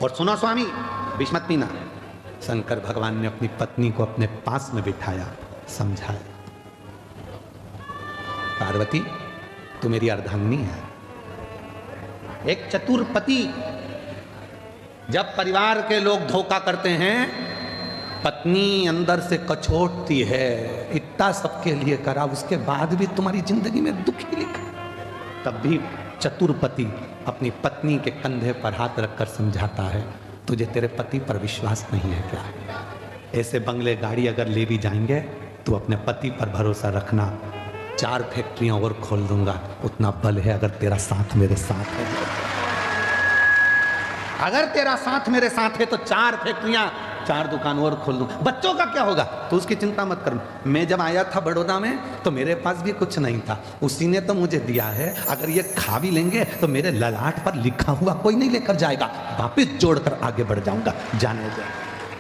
Speaker 1: और सुनो स्वामी विष मत पीना। शंकर भगवान ने अपनी पत्नी को अपने पास में बिठाया, समझाया, पार्वती तू मेरी अर्धांगिनी है। एक चतुर पति, जब परिवार के लोग धोखा करते हैं, पत्नी अंदर से कचोटती है, इतना सबके लिए करा, उसके बाद भी तुम्हारी जिंदगी में दुख ही लिखा। तब भी चतुर पति अपनी पत्नी के कंधे पर हाथ रखकर समझाता है, तुझे तेरे पति पर विश्वास नहीं है क्या? ऐसे बंगले गाड़ी अगर ले भी जाएंगे तो अपने पति पर भरोसा रखना, 4 फैक्ट्रियां और खोल दूंगा, उतना बल है अगर तेरा साथ मेरे साथ है। अगर तेरा साथ मेरे साथ है तो 4 फैक्ट्रियां, 4 दुकान और खोल दूं। बच्चों का क्या होगा तो उसकी चिंता मत कर। मैं जब आया था बड़ौदा में तो मेरे पास भी कुछ नहीं था, उसी ने तो मुझे दिया है। अगर ये खा भी लेंगे तो मेरे ललाट पर लिखा हुआ कोई नहीं लेकर जाएगा, वापिस जोड़कर आगे बढ़ जाऊंगा, जाने दे।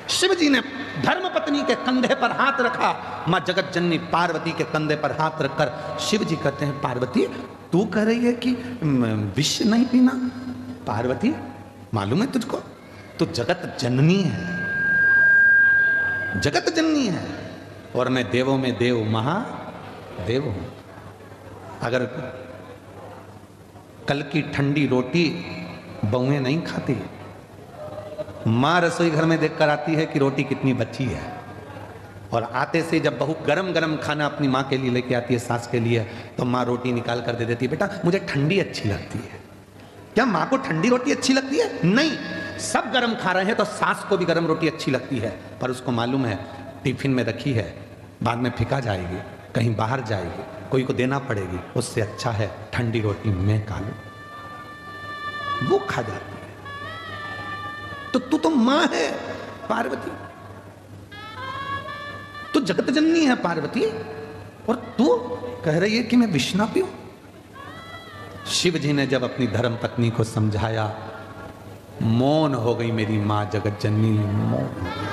Speaker 1: शिव जी ने धर्म पत्नी के कंधे पर हाथ रखा, मां जगत जननी पार्वती के कंधे पर हाथ रखकर शिव जी कहते हैं, पार्वती तू कह रही है कि विष नहीं पीना? पार्वती मालूम है तुझको, तू जगत जननी है, जगत जननी है, और मैं देवों में देव महादेव हूं। अगर कल की ठंडी रोटी बहुएं नहीं खाती, मां रसोई घर में देखकर आती है कि रोटी कितनी बची है, और आते से जब बहू गरम गरम खाना अपनी मां के लिए लेके आती है, सास के लिए, तो मां रोटी निकाल कर दे देती है, बेटा मुझे ठंडी अच्छी लगती है। क्या मां को ठंडी रोटी अच्छी लगती है? नहीं, सब गरम खा रहे हैं तो सास को भी गरम रोटी अच्छी लगती है, पर उसको मालूम है टिफिन में रखी है, बाद में फेंका जाएगी, कहीं बाहर जाएगी, कोई को देना पड़ेगी, उससे अच्छा है ठंडी रोटी मैं खा लूं, वो खा जाती है। तो तू तो मां है पार्वती, तू जगत जननी है पार्वती, और तू कह रही है कि मैं विष ना पीऊं। शिव जी ने जब अपनी धर्म पत्नी को समझाया, मौन हो गई मेरी मां जगत जननी, मौन हो गई,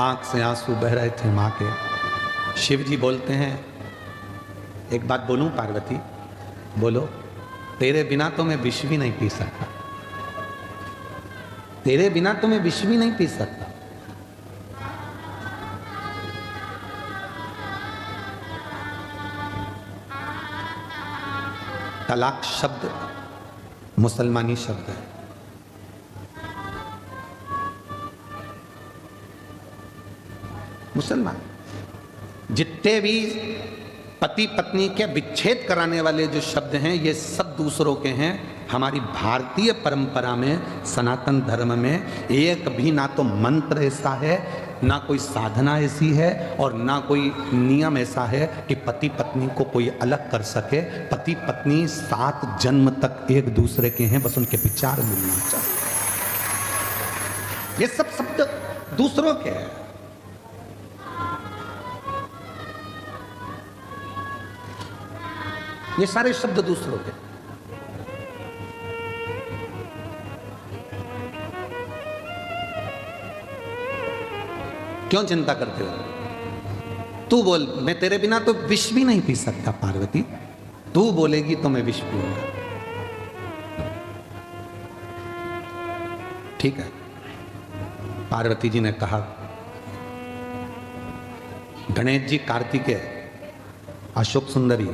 Speaker 1: आंख से आंसू बह रहे थे मां के। शिव जी बोलते हैं, एक बात बोलूं पार्वती? बोलो। तेरे बिना तो मैं विष भी नहीं पी सकता, तेरे बिना तो मैं विष भी नहीं पी सकता। तलाक शब्द मुसलमानी शब्द है, मुसलमान जितने भी पति पत्नी के विच्छेद कराने वाले जो शब्द हैं, ये सब दूसरों के हैं। हमारी भारतीय परंपरा में, सनातन धर्म में एक भी ना तो मंत्र ऐसा है, ना कोई साधना ऐसी है, और ना कोई नियम ऐसा है कि पति पत्नी को कोई अलग कर सके। पति पत्नी 7 जन्म तक एक दूसरे के हैं, बस उनके विचार मिलना चाहिए। ये सब शब्द दूसरों के हैं। ये सारे शब्द दूसरों के। क्यों चिंता करते हो? तू बोल, मैं तेरे बिना तो विष भी नहीं पी सकता पार्वती, तू बोलेगी तो मैं विष पीऊंगा। ठीक है, पार्वती जी ने कहा, गणेश जी, कार्तिकेय, अशोक सुंदरी,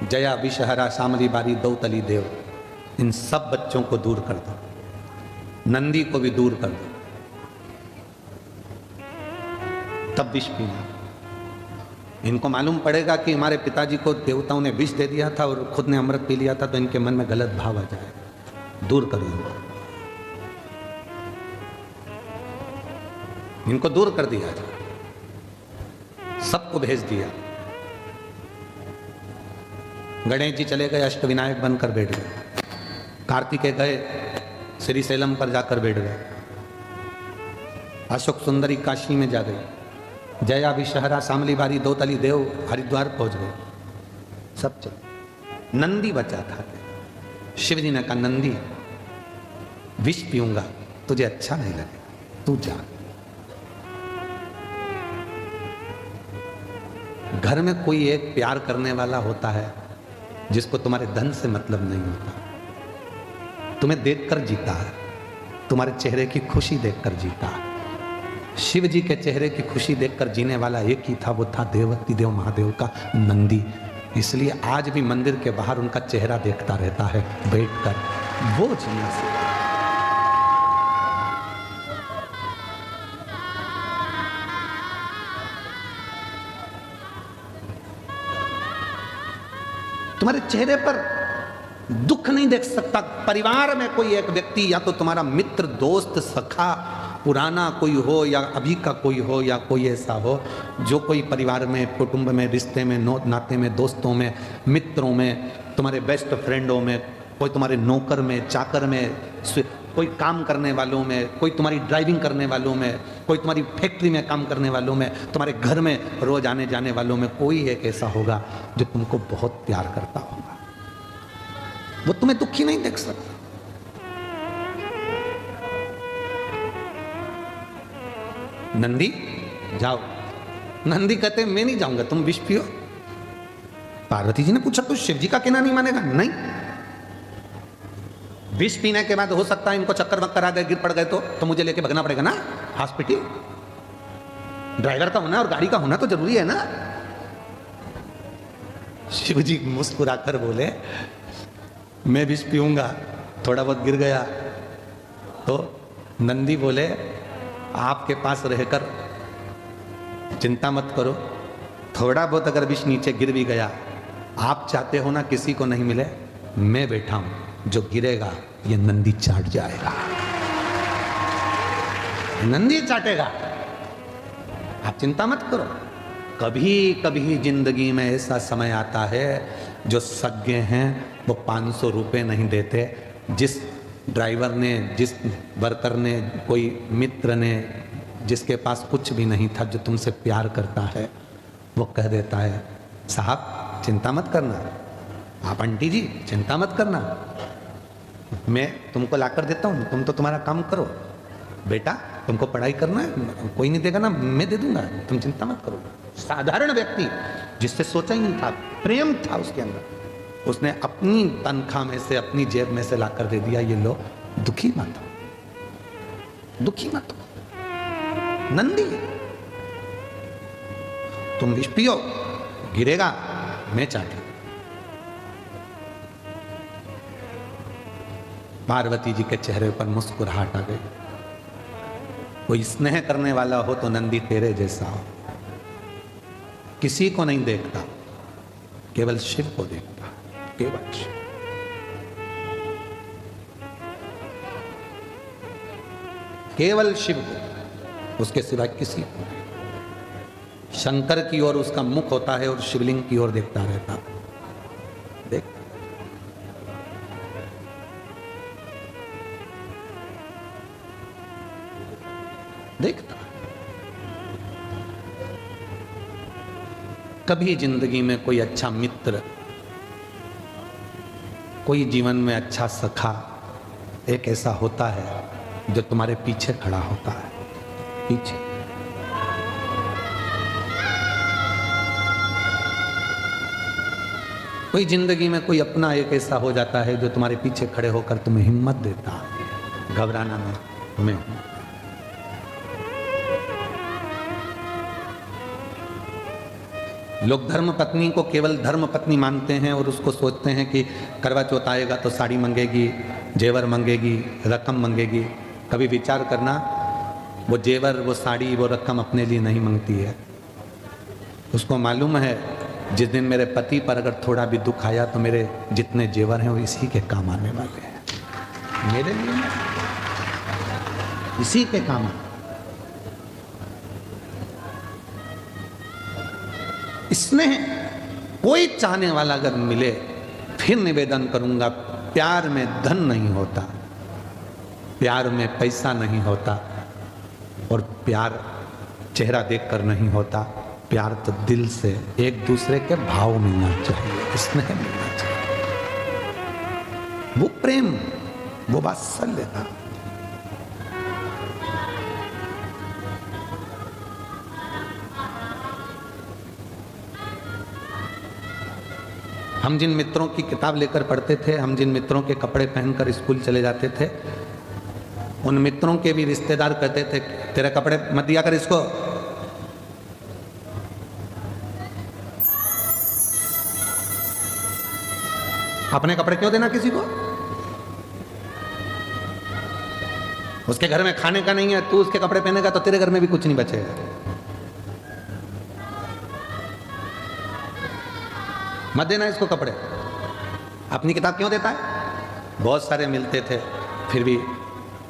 Speaker 1: जया, विषहरा, शामली बारी, दौतली देव, इन सब बच्चों को दूर कर दो, नंदी को भी दूर कर दो, तब विष पीना। इनको मालूम पड़ेगा कि हमारे पिताजी को देवताओं ने विष दे दिया था और खुद ने अमृत पी लिया था, तो इनके मन में गलत भाव आ जाए, दूर करो इनको। इनको दूर कर दिया जाए, सबको भेज दिया। गणेश जी चले गए, अष्टविनायक बनकर बैठ गए। कार्तिकेय गए, श्रीशैलम पर जाकर बैठ गए। अशोक सुंदरी काशी में जा गई। जया, विषहरा, शामली बारी, दौतली देव हरिद्वार पहुंच गए। सब चले। नंदी बचा था। शिव जी ने कहा, नंदी, विष पीऊंगा, तुझे अच्छा नहीं लगेगा, तू जा। घर में कोई एक प्यार करने वाला होता है जिसको तुम्हारे धन से मतलब नहीं होता, तुम्हें देखकर जीता है, तुम्हारे चेहरे की खुशी देखकर जीता है। शिव जी के चेहरे की खुशी देखकर जीने वाला एक ही था, वो था देवकी देव महादेव का नंदी। इसलिए आज भी मंदिर के बाहर उनका चेहरा देखता रहता है बैठकर, वो जीना से। तुम्हारे चेहरे पर दुख नहीं देख सकता। परिवार में कोई एक व्यक्ति, या तो तुम्हारा मित्र, दोस्त, सखा, पुराना कोई हो, या अभी का कोई हो, या कोई ऐसा हो जो कोई परिवार में, कुटुंब में, रिश्ते में, नाते में, दोस्तों में, मित्रों में, तुम्हारे बेस्ट फ्रेंडों में, कोई तुम्हारे नौकर में, चाकर में, कोई काम करने वालों में, कोई तुम्हारी ड्राइविंग करने वालों में, कोई तुम्हारी फैक्ट्री में काम करने वालों में, तुम्हारे घर में रोज आने जाने वालों में कोई एक ऐसा होगा जो तुमको बहुत प्यार करता होगा। वो तुम्हें दुखी नहीं देख सकता। नंदी, जाओ। नंदी कहते, मैं नहीं जाऊंगा, तुम विष पियो। पार्वती जी ने पूछा, तो शिव जी का कहना नहीं मानेगा? नहीं। विष पीने के बाद हो सकता है इनको चक्कर वक्कर आ गए, गिर पड़ गए, तो मुझे लेके भगना पड़ेगा ना हॉस्पिटल। ड्राइवर का होना और गाड़ी का होना तो जरूरी है ना। शिव जी मुस्कुराकर बोले, मैं विष पीऊंगा, थोड़ा बहुत गिर गया तो। नंदी बोले, आपके पास रहकर चिंता मत करो, थोड़ा बहुत अगर विष नीचे गिर भी गया, आप चाहते हो ना किसी को नहीं मिले, मैं बैठा हूं, जो गिरेगा ये नंदी चाट जाएगा, नंदी चाटेगा, आप चिंता मत करो। कभी कभी जिंदगी में ऐसा समय आता है जो सज्ञ हैं वो 500 रुपये नहीं देते। जिस ड्राइवर ने, जिस वर्कर ने, कोई मित्र ने, जिसके पास कुछ भी नहीं था, जो तुमसे प्यार करता है, वो कह देता है, साहब चिंता मत करना, आप आंटी जी चिंता मत करना, मैं तुमको लाकर देता हूँ, तुम तो तुम्हारा काम करो, बेटा तुमको पढ़ाई करना है, कोई नहीं देगा ना, मैं दे दूंगा, तुम चिंता मत करो। साधारण व्यक्ति जिससे सोचा ही नहीं था, प्रेम था उसके अंदर, उसने अपनी तनख्वाह में से, अपनी जेब में से लाकर दे दिया, ये लो, दुखी मत हो, दुखी मत हो। नंदी, तुम विष पियो, गिरेगा, मैं चाटू। पार्वती जी के चेहरे पर मुस्कुराहट आ गई। कोई स्नेह करने वाला हो तो नंदी तेरे जैसा हो, किसी को नहीं देखता, केवल शिव को देखता, केवल शिव। केवल शिव को, उसके सिवाय किसी को नहीं। शंकर की ओर उसका मुख होता है और शिवलिंग की ओर देखता रहता है। देख, देखता। कभी जिंदगी में कोई अच्छा मित्र, कोई जीवन में अच्छा सखा एक ऐसा होता है जो तुम्हारे पीछे खड़ा होता है, पीछे। कोई जिंदगी में कोई अपना एक ऐसा हो जाता है जो तुम्हारे पीछे खड़े होकर तुम्हें हिम्मत देता है, घबराना नहीं, मैं हूं। लोग धर्म पत्नी को केवल धर्म पत्नी मानते हैं और उसको सोचते हैं कि करवा चौथ आएगा तो साड़ी मंगेगी, जेवर मंगेगी, रकम मंगेगी। कभी विचार करना, वो जेवर, वो साड़ी, वो रकम अपने लिए नहीं मांगती है। उसको मालूम है जिस दिन मेरे पति पर अगर थोड़ा भी दुख आया तो मेरे जितने जेवर हैं वो इसी के काम आने वाले हैं, मेरे लिए इसी के काम आने। स्नेह कोई चाहने वाला अगर मिले, फिर निवेदन करूंगा, प्यार में धन नहीं होता, प्यार में पैसा नहीं होता, और प्यार चेहरा देखकर नहीं होता। प्यार तो दिल से, एक दूसरे के भाव मिलना चाहिए, स्नेह मिलना चाहिए, वो प्रेम, वो वात्सल्य। हम जिन मित्रों की किताब लेकर पढ़ते थे, हम जिन मित्रों के कपड़े पहनकर स्कूल चले जाते थे, उन मित्रों के भी रिश्तेदार कहते थे तेरे कपड़े मत दिया कर इसको। अपने कपड़े क्यों देना किसी को? उसके घर में खाने का नहीं है, तू उसके कपड़े पहनेगा तो तेरे घर में भी कुछ नहीं बचेगा। मत देना इसको कपड़े। अपनी किताब क्यों देता है? बहुत सारे मिलते थे, फिर भी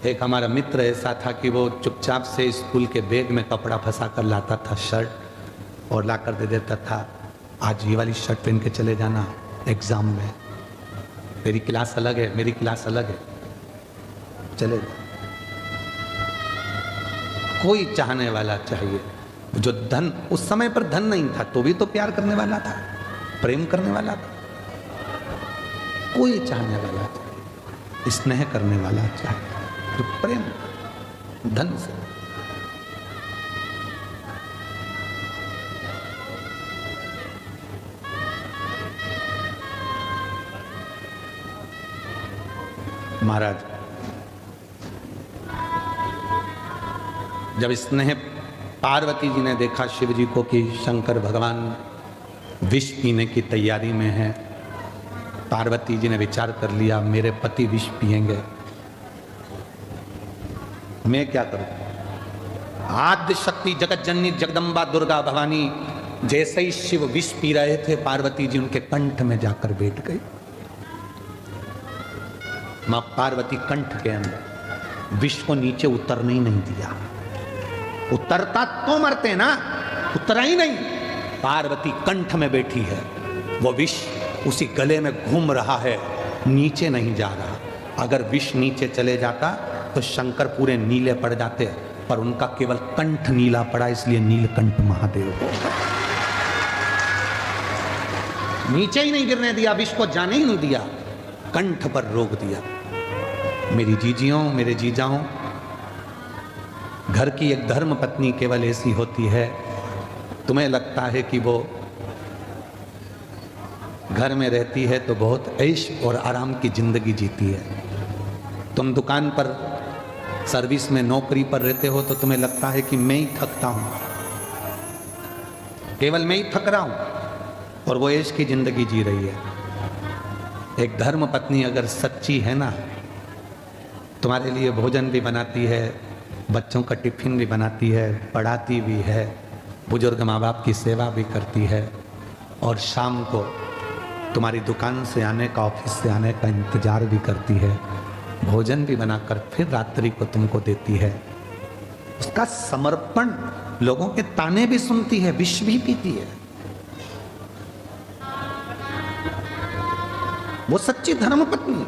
Speaker 1: एक हमारा मित्र ऐसा था कि वो चुपचाप से स्कूल के बैग में कपड़ा फंसा कर लाता था, शर्ट, और लाकर दे देता था, आज ये वाली शर्ट पहन के चले जाना एग्जाम में, तेरी क्लास अलग है, मेरी क्लास अलग है, चले जा। कोई चाहने वाला चाहिए, जो धन, उस समय पर धन नहीं था तो भी तो प्यार करने वाला था, प्रेम करने वाला था। कोई चाहने वाला चाहिए, स्नेह करने वाला चाहिए, जो प्रेम धन से। महाराज, जब स्नेह पार्वती जी ने देखा शिव जी को कि शंकर भगवान विष पीने की तैयारी में है, पार्वती जी ने विचार कर लिया मेरे पति विष पिएंगे, मैं क्या करूं? आद्य शक्ति जगत जननी जगदम्बा दुर्गा भवानी जैसे ही शिव विष पी रहे थे, पार्वती जी उनके कंठ में जाकर बैठ गई। मां पार्वती कंठ के अंदर विष को नीचे उतरने ही नहीं दिया। उतरता तो मरते ना, उतरा ही नहीं। पार्वती कंठ में बैठी है, वो विष उसी गले में घूम रहा है, नीचे नहीं जा रहा। अगर विष नीचे चले जाता तो शंकर पूरे नीले पड़ जाते, पर उनका केवल कंठ नीला पड़ा, इसलिए नीलकंठ महादेव हो गए। नीचे ही नहीं गिरने दिया, विष को जाने ही नहीं दिया, कंठ पर रोक दिया। मेरी जीजियों, मेरे जीजाओं, घर की एक धर्म पत्नी केवल ऐसी होती है, तुम्हें लगता है कि वो घर में रहती है तो बहुत ऐश और आराम की जिंदगी जीती है। तुम दुकान पर सर्विस में नौकरी पर रहते हो तो तुम्हें लगता है कि मैं ही थकता हूं, केवल मैं ही थक रहा हूं, और वो ऐश की जिंदगी जी रही है। एक धर्म पत्नी अगर सच्ची है ना, तुम्हारे लिए भोजन भी बनाती है, बच्चों का टिफिन भी बनाती है, पढ़ाती भी है, बुजुर्ग माँ बाप की सेवा भी करती है, और शाम को तुम्हारी दुकान से आने का, ऑफिस से आने का इंतजार भी करती है, भोजन भी बनाकर फिर रात्रि को तुमको देती है। उसका समर्पण, लोगों के ताने भी सुनती है, विष भी पीती है। वो सच्ची धर्म पत्नी।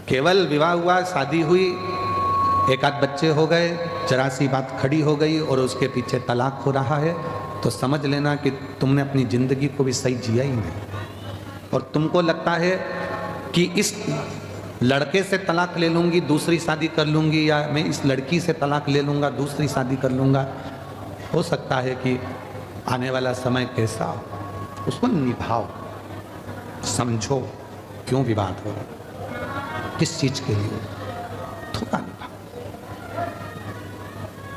Speaker 1: केवल विवाह हुआ, शादी हुई, एक आध बच्चे हो गए, जरा सी बात खड़ी हो गई और उसके पीछे तलाक हो रहा है, तो समझ लेना कि तुमने अपनी जिंदगी को भी सही जिया ही नहीं। और तुमको लगता है कि इस लड़के से तलाक ले लूंगी, दूसरी शादी कर लूंगी, या मैं इस लड़की से तलाक ले लूंगा, दूसरी शादी कर लूंगा। हो सकता है कि आने वाला समय कैसा हो, उसको निभाओ, समझो क्यों विवाद हो रहा, किस चीज के लिए, थोड़ा निभाओ,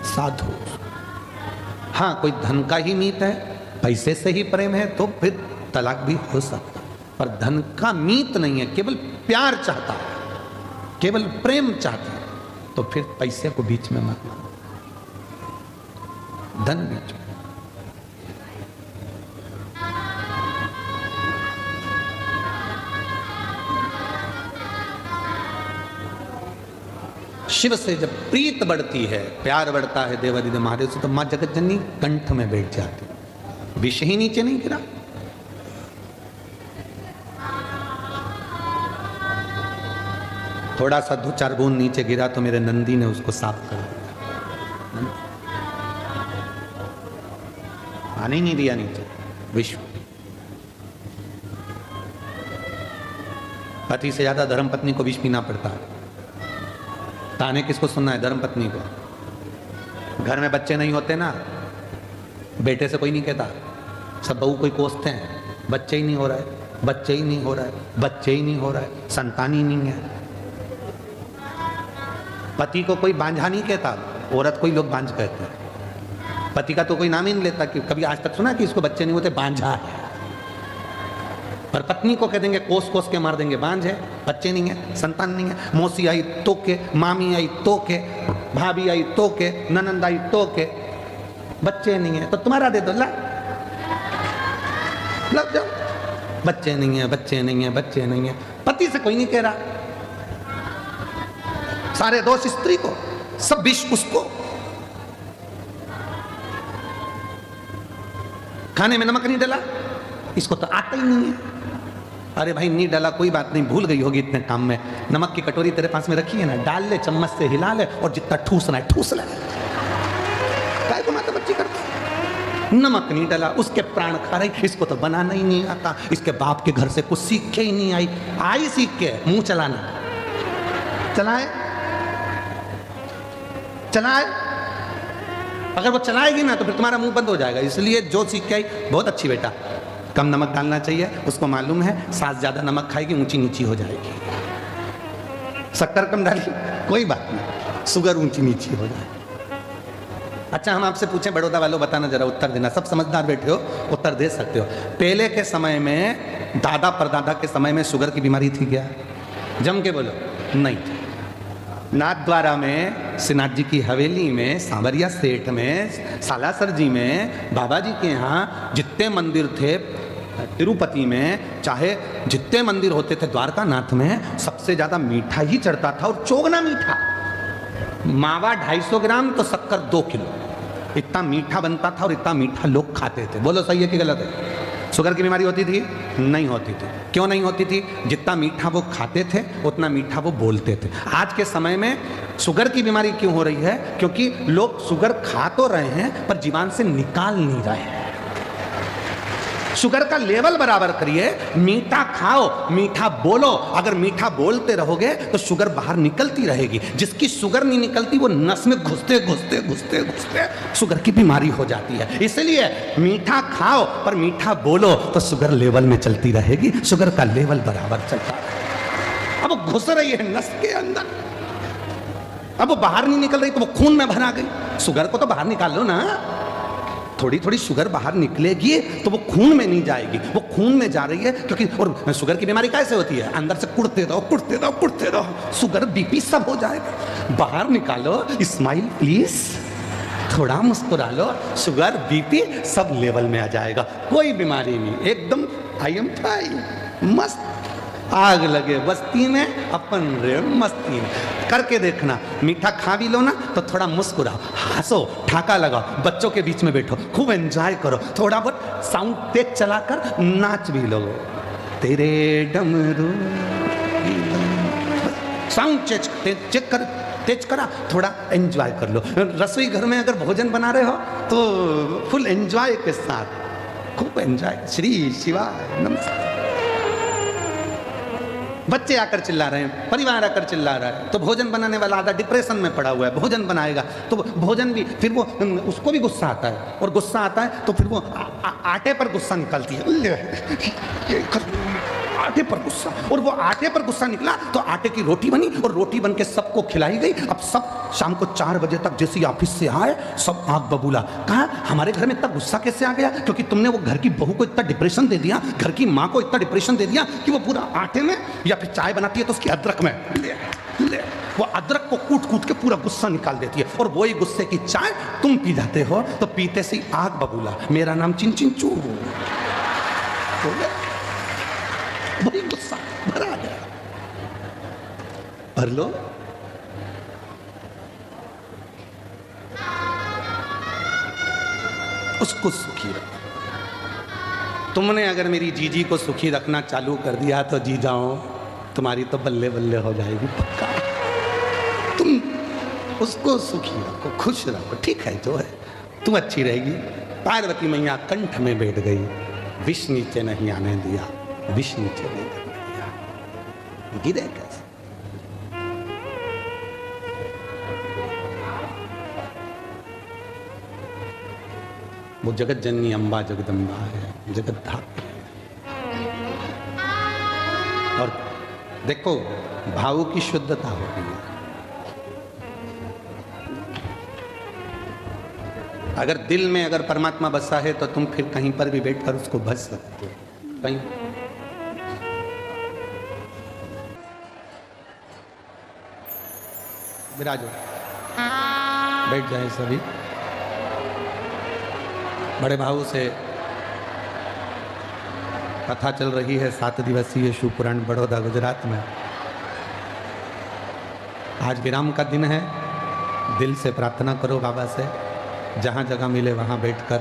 Speaker 1: साधु। हाँ, कोई धन का ही मीत है, पैसे से ही प्रेम है तो फिर तलाक भी हो सकता, पर धन का मीत नहीं है, केवल प्यार चाहता है, केवल प्रेम चाहता है, तो फिर पैसे को बीच में मत लाना, धन बीच में। शिव से जब प्रीत बढ़ती है, प्यार बढ़ता है देवादिदेव महादेव से, तो मां जगत जननी कंठ में बैठ जाती, विष ही नीचे नहीं गिरा। थोड़ा सा 2-4 बूंद नीचे गिरा तो मेरे नंदी ने उसको साफ कर दिया, आने नहीं दिया नीचे। विश्व पति से ज्यादा धर्मपत्नी को विष पीना पड़ता है। ताने किसको सुनना है? धर्मपत्नी को। घर में बच्चे नहीं होते ना, बेटे से कोई नहीं कहता, सब बहू कोई कोसते हैं, बच्चे ही नहीं हो रहा है, बच्चे ही नहीं हो रहा है, बच्चे ही नहीं हो रहा है, संतान ही नहीं है। पति को कोई बांझा नहीं कहता, औरत को ही लोग बांझ कहते हैं। पति का तो कोई नाम ही नहीं लेता कि कभी आज तक सुना कि इसको बच्चे नहीं होते, बांझा है। पर पत्नी को कह देंगे, कोस कोस के मार देंगे, बांझ है, बच्चे नहीं है, संतान नहीं है। मौसी आई तो के, मामी आई तो के, भाभी आई तो के, ननंद आई तो के, बच्चे नहीं है तो तुम्हारा दे दो, लग जाओ। बच्चे नहीं है, बच्चे नहीं है, बच्चे नहीं है, पति से कोई नहीं कह रहा, सारे दोष स्त्री को, सब विष उसको। खाने में नमक नहीं डाला, इसको तो आता ही नहीं है। अरे भाई नहीं डाला कोई बात नहीं, भूल गई होगी इतने काम में, नमक की कटोरी तेरे पास में रखी है ना, डाल ले, चम्मच से हिला ले और जितना ठूसना है ठूस ले। काय को माता बच्ची करता, नमक नहीं डाला, उसके प्राण खा रही, इसको तो बनाना ही नहीं आता, इसके बाप के घर से कुछ सीख के ही नहीं आई, आई सीख के मुंह चलाना। चलाए चलाए, अगर वो चलाएगी ना तो फिर तुम्हारा मुंह बंद हो जाएगा। इसलिए जो सीख के आई, बहुत अच्छी बेटा, कम नमक डालना चाहिए, उसको मालूम है सास ज्यादा नमक खाएगी ऊंची नीची हो जाएगी। शक्कर कम डाली, कोई बात नहीं, शुगर ऊंची नीची हो जाए। अच्छा हम आपसे पूछें बड़ौदा वालों, बताना जरा, उत्तर देना, सब समझदार बैठे हो, उत्तर दे सकते हो। पहले के समय में, दादा परदादा के समय में शुगर की बीमारी थी क्या? जम के बोलो, नहीं थी। नाथद्वारा में, श्रीनाथ जी की हवेली में, सांवरिया सेठ में, सालासर जी में, बाबा जी के यहाँ जितने मंदिर थे, तिरुपति में चाहे जितने मंदिर होते थे, द्वारका नाथ में सबसे ज्यादा मीठा ही चढ़ता था, और चोगना मीठा। मावा 250 ग्राम तो शक्कर 2 किलो, इतना मीठा बनता था और इतना मीठा लोग खाते थे। बोलो सही है कि गलत है? शुगर की बीमारी होती थी? नहीं होती थी। क्यों नहीं होती थी? जितना मीठा वो खाते थे उतना मीठा वो बोलते थे। आज के समय में शुगर की बीमारी क्यों हो रही है? क्योंकि लोग शुगर खा तो रहे हैं पर जीवन से निकाल नहीं रहे हैं। शुगर का लेवल बराबर करिए, मीठा खाओ, मीठा बोलो। अगर मीठा बोलते रहोगे तो शुगर बाहर निकलती रहेगी। जिसकी शुगर नहीं निकलती वो नस में घुसते घुसते घुसते घुसते शुगर की बीमारी हो जाती है। इसलिए मीठा खाओ पर मीठा बोलो तो शुगर लेवल में चलती रहेगी, शुगर का लेवल बराबर चलता रहेगा। अब वो घुस रही है नस के अंदर, अब वो बाहर नहीं निकल रही तो वो खून में भरा गई। शुगर को तो बाहर निकाल लो ना, थोड़ी थोड़ी शुगर बाहर निकलेगी तो वो खून में नहीं जाएगी, वो खून में जा रही है। क्योंकि और शुगर की बीमारी कैसे होती है? अंदर से कुड़ते रहो कुड़ते रहो कुड़ते रहो, शुगर बीपी सब हो जाएगा। बाहर निकालो, स्माइल प्लीज, थोड़ा मुस्कुरा लो, शुगर बीपी सब लेवल में आ जाएगा, कोई बीमारी नहीं, एकदम आई एम फाइन, मस्त। आग लगे बस्ती में, अपन रे मस्ती में। करके देखना, मीठा खा भी लो ना तो थोड़ा मुस्कुराओ, हंसो, ठाका लगाओ, बच्चों के बीच में बैठो, खूब एंजॉय करो, थोड़ा बहुत साउंड तेज चलाकर नाच भी लो। तेरे डमरू साउंड चेक कर, तेज करा, थोड़ा एंजॉय कर लो। रसोई घर में अगर भोजन बना रहे हो तो फुल एंजॉय के साथ खूब एंजॉय। श्री शिवाय नमस्कार। बच्चे आकर चिल्ला रहे हैं, परिवार आकर चिल्ला रहा है, तो भोजन बनाने वाला आधा डिप्रेशन में पड़ा हुआ है, भोजन बनाएगा तो भोजन भी, फिर वो उसको भी गुस्सा आता है, और गुस्सा आता है तो फिर वो आटे पर गुस्सा निकलती है, आटे पर गुस्सा, और वो आटे पर गुस्सा निकला तो आटे की रोटी बनी और रोटी बन के सबको खिलाई गई। अब सब शाम को 4 बजे तक जैसे ही ऑफिस से आए सब आंख बबूला। कहा हमारे घर में इतना गुस्सा कैसे आ गया? क्योंकि तुमने वो घर की बहू को इतना डिप्रेशन दे दिया, घर की माँ को इतना डिप्रेशन दे दिया कि वो पूरा आटे में या फिर चाय बनाती है तो उसकी अदरक में ले वो अदरक को कूट कूट के पूरा गुस्सा निकाल देती है, और वही गुस्से की चाय तुम पी जाते हो, तो पीते से ही आग बबूला, मेरा नाम चिंचिंचू। वही गुस्सा भरा गया। भर लो। उसको सुखी रखो। तुमने अगर मेरी जीजी को सुखी रखना चालू कर दिया तो जी जाओ, तुम्हारी तो बल्ले बल्ले हो जाएगी पक्का। तुम उसको सुखी रखो, खुश रखो, ठीक है जो है, तुम अच्छी रहेगी। पार्वती मैया कंठ में बैठ गई, विष नीचे नहीं आने दिया, विष नीचे नहीं करने दिया। गिरे कैसे? वो जगत जननी अम्बा जगदम्बा है, जगत धात्री। और देखो भाव की शुद्धता होती है। अगर दिल में अगर परमात्मा बसा है तो तुम फिर कहीं पर भी बैठकर उसको भज सकते हो। कहीं विराजो, बैठ जाए सभी। बड़े भाव से कथा चल रही है 7 दिवसीय शिव पुराण बड़ौदा गुजरात में। आज विराम का दिन है। दिल से प्रार्थना करो बाबा से, जहाँ जगह मिले वहाँ बैठकर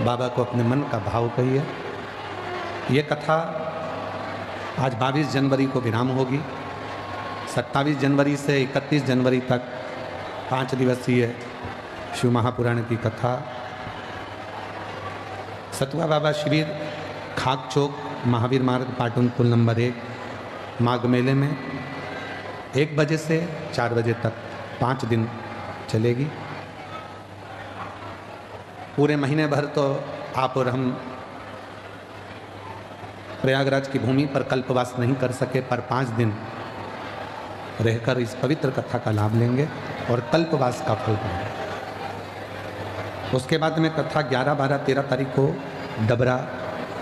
Speaker 1: बाबा को अपने मन का भाव कहिए। ये कथा आज 22 जनवरी को विराम होगी। 27 जनवरी से 31 जनवरी तक 5 दिवसीय शिव महापुराण की कथा। सतुआ बाबा शिविर खाक चौक महावीर मार्ग पाटन पुल नंबर 1 माघ मेले में 1 बजे से 4 बजे तक 5 दिन चलेगी। पूरे महीने भर तो आप और हम प्रयागराज की भूमि पर कल्पवास नहीं कर सके, पर 5 दिन रहकर इस पवित्र कथा का लाभ लेंगे और कल्पवास का फल पाएंगे। उसके बाद में कथा 11, 12, 13 तारीख को डबरा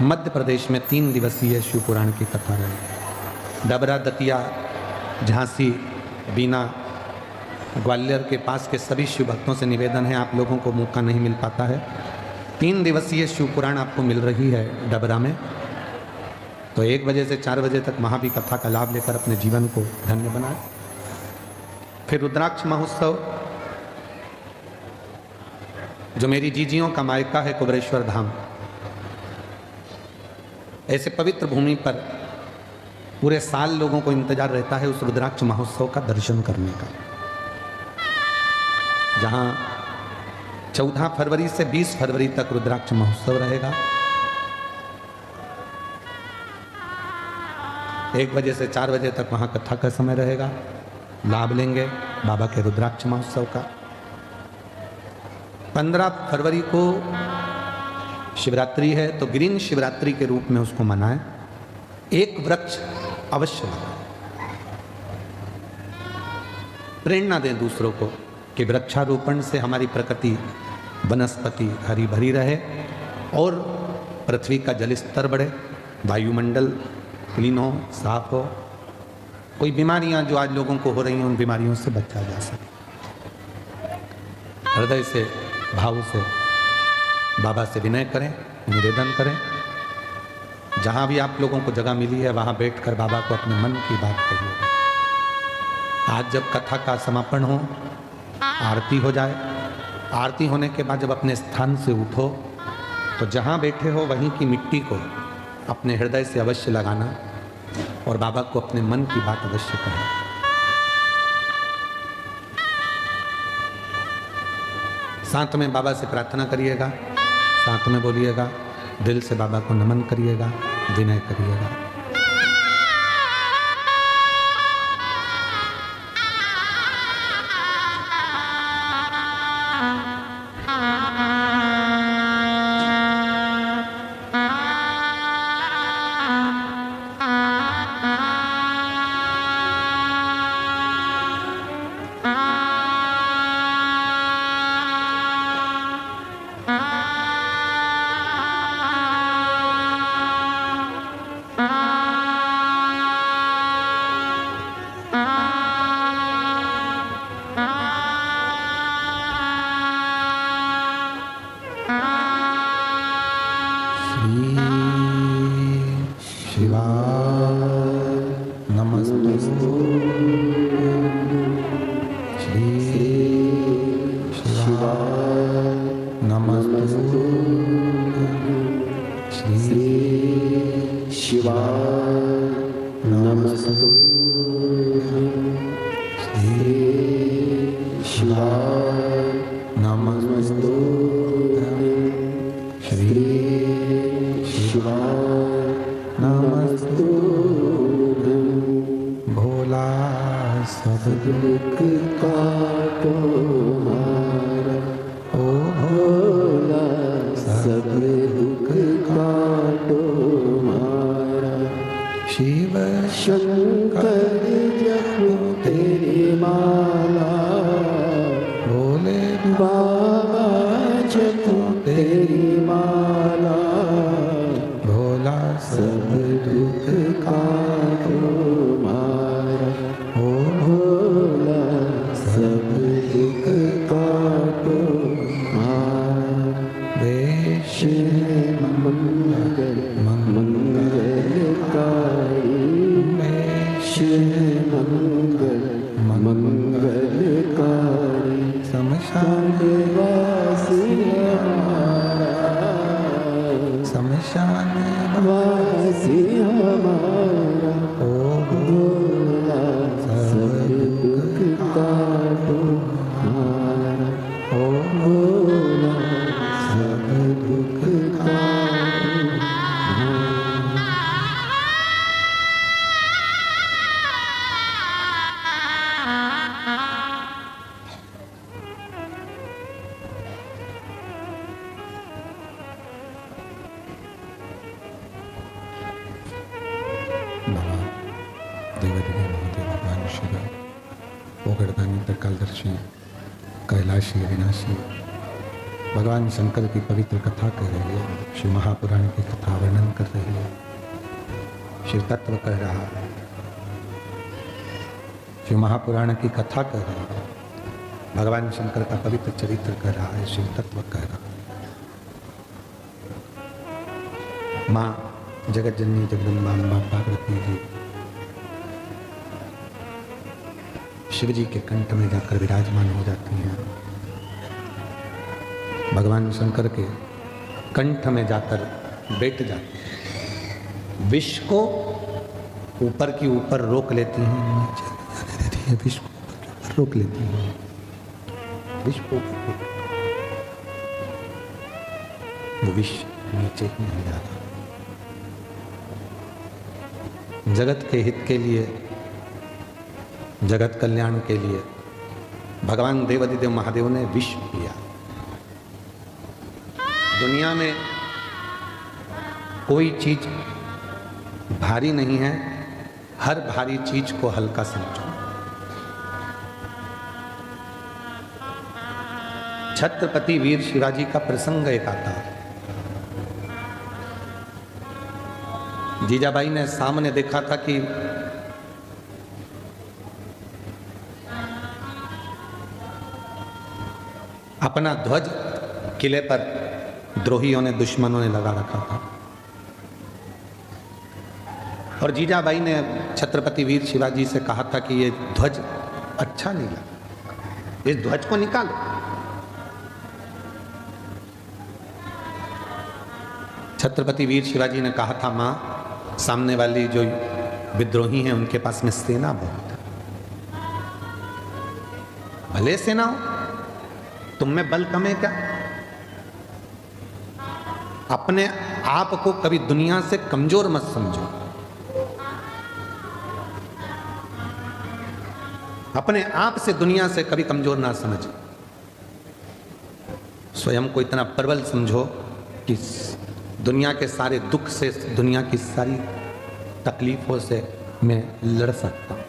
Speaker 1: मध्य प्रदेश में 3 दिवसीय शिव पुराण की कथा रहेगी। डबरा, दतिया, झांसी, बीना, ग्वालियर के पास के सभी शिव भक्तों से निवेदन है, आप लोगों को मौका नहीं मिल पाता है, 3 दिवसीय शिव पुराण आपको मिल रही है डबरा में, तो 1 बजे से 4 बजे तक वहाँ भी कथा का लाभ लेकर अपने जीवन को धन्य बनाए। फिर रुद्राक्ष महोत्सव, जो मेरी जीजियों का मायका है कुबरेश्वर धाम, ऐसे पवित्र भूमि पर पूरे साल लोगों को इंतजार रहता है उस रुद्राक्ष महोत्सव का दर्शन करने का, जहां 14 फरवरी से 20 फरवरी तक रुद्राक्ष महोत्सव रहेगा। 1 बजे से 4 बजे तक वहां कथा का समय रहेगा। लाभ लेंगे बाबा के रुद्राक्ष महोत्सव का। 15 फरवरी को शिवरात्रि है, तो ग्रीन शिवरात्रि के रूप में उसको मनाएं। 1 वृक्ष अवश्य लगाएं। प्रेरणा दें दूसरों को कि वृक्षारोपण से हमारी प्रकृति वनस्पति हरी भरी रहे और पृथ्वी का जल स्तर बढ़े, वायुमंडल क्लीन हो, साफ हो, कोई बीमारियां जो आज लोगों को हो रही हैं उन बीमारियों से बचा जा सके। हृदय से भाव से बाबा से विनय करें, निवेदन करें। जहाँ भी आप लोगों को जगह मिली है वहाँ बैठकर बाबा को अपने मन की बात कहिए। आज जब कथा का समापन हो, आरती हो जाए, आरती होने के बाद जब अपने स्थान से उठो तो जहाँ बैठे हो वहीं की मिट्टी को अपने हृदय से अवश्य लगाना और बाबा को अपने मन की बात अवश्य कहना। साथ में बाबा से प्रार्थना करिएगा, साथ में बोलिएगा, दिल से बाबा को नमन करिएगा, विनय करिएगा।
Speaker 2: शिवाय
Speaker 1: नमस्तु श्री
Speaker 2: शिवाय नमस्तु श्री शिवाय नमस्तु श्री शिवाय नमस्तु
Speaker 1: भोला सब
Speaker 2: दुख काटो मारा ओ भोला सब दुख काटो मारा
Speaker 1: शिव
Speaker 2: शंकर जपो तेरी माला
Speaker 1: भोले
Speaker 2: बाबा जपो तेरी माला
Speaker 1: भोला
Speaker 2: सब दुख काटो मारा ओ भोला सब दुख काटो मारा
Speaker 1: देश
Speaker 2: मंगल मंगलकारी देश मंगल मंगलकारी
Speaker 1: शमशान
Speaker 2: वासी हमारा
Speaker 1: शमशान
Speaker 2: वासी हमारा
Speaker 1: ओ
Speaker 2: भोला सब दुख काटो हमारा ओ भोला सब दुख काटो हमारा।
Speaker 1: देवादिदेव महादेव भगवान शिव ओगड़दानी त्रिकालदर्शी कैलाशी अविनाशी भगवान शंकर की पवित्र कथा कह रही है। शिव महापुराण की कथा वर्णन कर रही है। शिव तत्व कह रहा है। शिव महापुराण की कथा कह रही है। भगवान शंकर का पवित्र चरित्र कह रहा है। शिव तत्व कह रहा है। माँ जगत जननी जगदम्बा अम्बा पार्वती जी शिव जी के कंठ में जाकर विराजमान हो जाती हैं। भगवान शंकर के कंठ में जाकर बैठ जाती हैं। विष को ऊपर की ऊपर रोक लेती हैं, नीचे जाने देती है। विष को ऊपर की ऊपर रोक लेती हैं। विष को ऊपर वो विष नीचे ही नहीं जाता। जगत के हित के लिए, जगत कल्याण के लिए भगवान देवादिदेव महादेव ने विष पिया। दुनिया में कोई चीज भारी नहीं है, हर भारी चीज को हल्का समझो। छत्रपति वीर शिवाजी का प्रसंग एक आता है। जीजाबाई ने सामने देखा था कि अपना ध्वज किले पर द्रोहियों ने, दुश्मनों ने लगा रखा था और जीजाबाई ने छत्रपति वीर शिवाजी से कहा था कि ये ध्वज अच्छा नहीं लगा, इस ध्वज को निकालो। छत्रपति वीर शिवाजी ने कहा था, मां, सामने वाली जो विद्रोही हैं उनके पास में सेना बहुत है। भले सेना हो, तुम में बल कम है क्या? अपने आप को कभी दुनिया से कमजोर मत समझो। अपने आप से दुनिया से कभी कमजोर ना समझो। स्वयं को इतना प्रबल समझो कि दुनिया के सारे दुख से, दुनिया की सारी तकलीफों से मैं लड़ सकता हूं।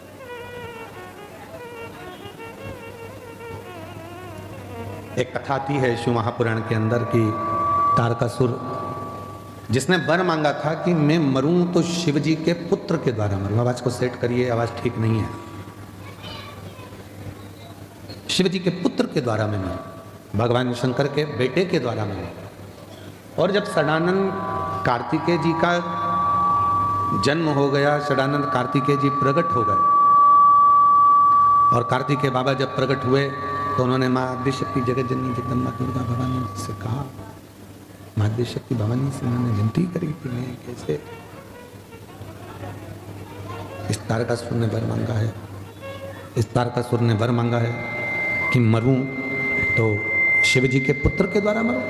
Speaker 1: एक कथा आती है शिव महापुराण के अंदर कि तारकासुर जिसने वर मांगा था कि मैं मरूं तो शिव जी के पुत्र के द्वारा मरूं। आवाज को सेट करिए, आवाज ठीक नहीं है। शिव जी के पुत्र के द्वारा मैं मरूं, भगवान शंकर के बेटे के द्वारा मरूं। और जब षडानंद कार्तिकेय जी का जन्म हो गया, षडानंद कार्तिकेय जी प्रकट हो गए और कार्तिकेय बाबा जब प्रकट हुए तो उन्होंने माँ आद्यशक्ति जगत जननी जगदम्बा दुर्गा भवानी से कहा, माँ आद्यशक्ति भवानी से उन्होंने विनती करी कि मैं कैसे, इस तारकासुर ने वर मांगा है, इस तारकासुर ने वर मांगा है कि मरूं तो शिव जी के पुत्र के द्वारा मरूं,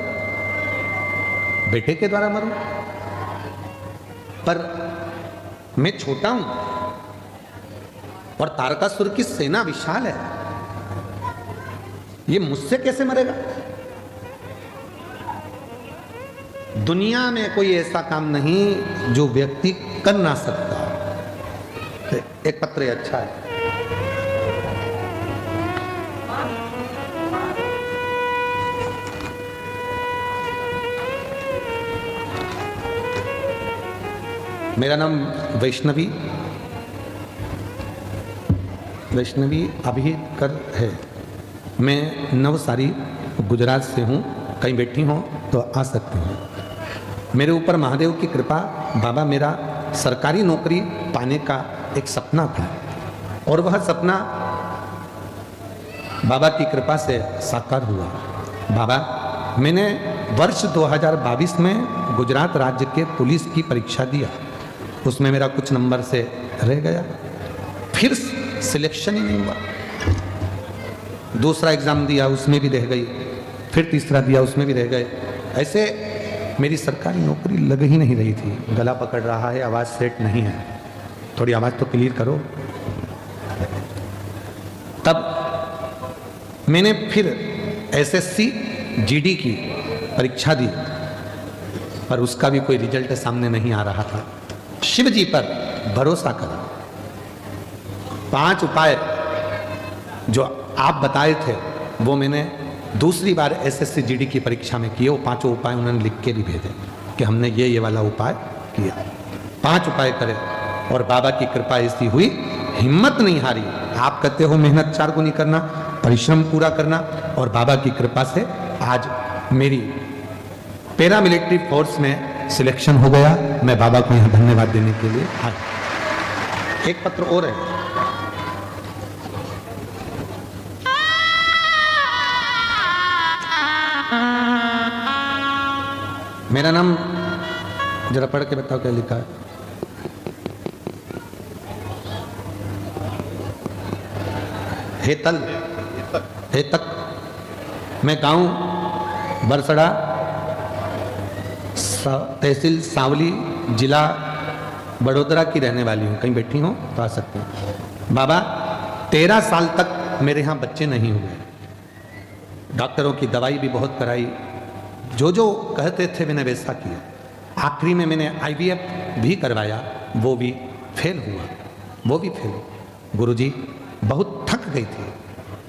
Speaker 1: बेटे के द्वारा मरूं, पर मैं छोटा हूं और तारकासुर की सेना विशाल है, ये मुझसे कैसे मरेगा? दुनिया में कोई ऐसा काम नहीं जो व्यक्ति कर ना सकता। एक पत्र अच्छा है, मेरा नाम वैष्णवी अभिकर है। मैं नवसारी गुजरात से हूँ। कहीं बैठी हो तो आ सकती हूँ। मेरे ऊपर महादेव की कृपा, बाबा मेरा सरकारी नौकरी पाने का एक सपना था और वह सपना बाबा की कृपा से साकार हुआ। बाबा, मैंने वर्ष 2022 में गुजरात राज्य के पुलिस की परीक्षा दिया, उसमें मेरा कुछ नंबर से रह गया, फिर सिलेक्शन ही नहीं हुआ। दूसरा एग्जाम दिया, उसमें भी रह गई, फिर तीसरा दिया, उसमें भी रह गए। ऐसे मेरी सरकारी नौकरी लग ही नहीं रही थी। गला पकड़ रहा है, आवाज़ सेट नहीं है, थोड़ी आवाज़ तो क्लियर करो। तब मैंने फिर SSC GD की परीक्षा दी, पर उसका भी कोई रिजल्ट सामने नहीं आ रहा था। शिव जी पर भरोसा करा। 5 उपाय जो आप बताए थे वो मैंने दूसरी बार SSC GD की परीक्षा में किए। वो 5 उपाय उन्होंने लिख के भी भेजे कि हमने ये वाला उपाय किया। 5 उपाय करे और बाबा की कृपा ऐसी हुई, हिम्मत नहीं हारी। आप कहते हो मेहनत 4 गुनी करना, परिश्रम पूरा करना, और बाबा की कृपा से आज मेरी पैरामिलिट्री फोर्स में सिलेक्शन हो गया। मैं बाबा को यहाँ धन्यवाद देने के लिए आया। एक पत्र और है, मेरा नाम जरा पढ़ के बताओ क्या लिखा है। हेतक, मैं गांव बरसड़ा, तहसील सांवली, जिला बड़ोदरा की रहने वाली हूँ। कहीं बैठी हो तो आ सकते हैं। बाबा, 13 साल तक मेरे यहाँ बच्चे नहीं हुए। डॉक्टरों की दवाई भी बहुत कराई, जो कहते थे मैंने वैसा किया। आखिरी में मैंने IVF भी करवाया, वो भी फेल हुआ। गुरुजी, बहुत थक गई थी,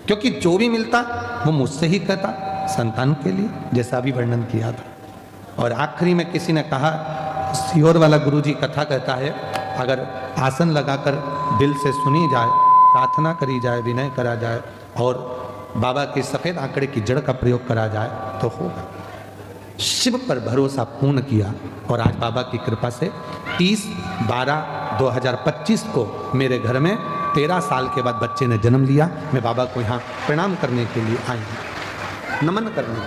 Speaker 1: क्योंकि जो भी मिलता वो मुझसे ही कहता, संतान के लिए, जैसा अभी वर्णन किया था। और आखिरी में किसी ने कहा, सीहोर वाला गुरुजी कथा कहता है, अगर आसन लगाकर दिल से सुनी जाए, प्रार्थना करी जाए, विनय करा जाए और बाबा के सफ़ेद आंकड़े की जड़ का प्रयोग करा जाए तो होगा। शिव पर भरोसा पूर्ण किया और आज बाबा की कृपा से 30/12/2025 को मेरे घर में 13 साल के बाद बच्चे ने जन्म लिया। मैं बाबा को यहाँ प्रणाम करने के लिए आई हूँ, नमन करने।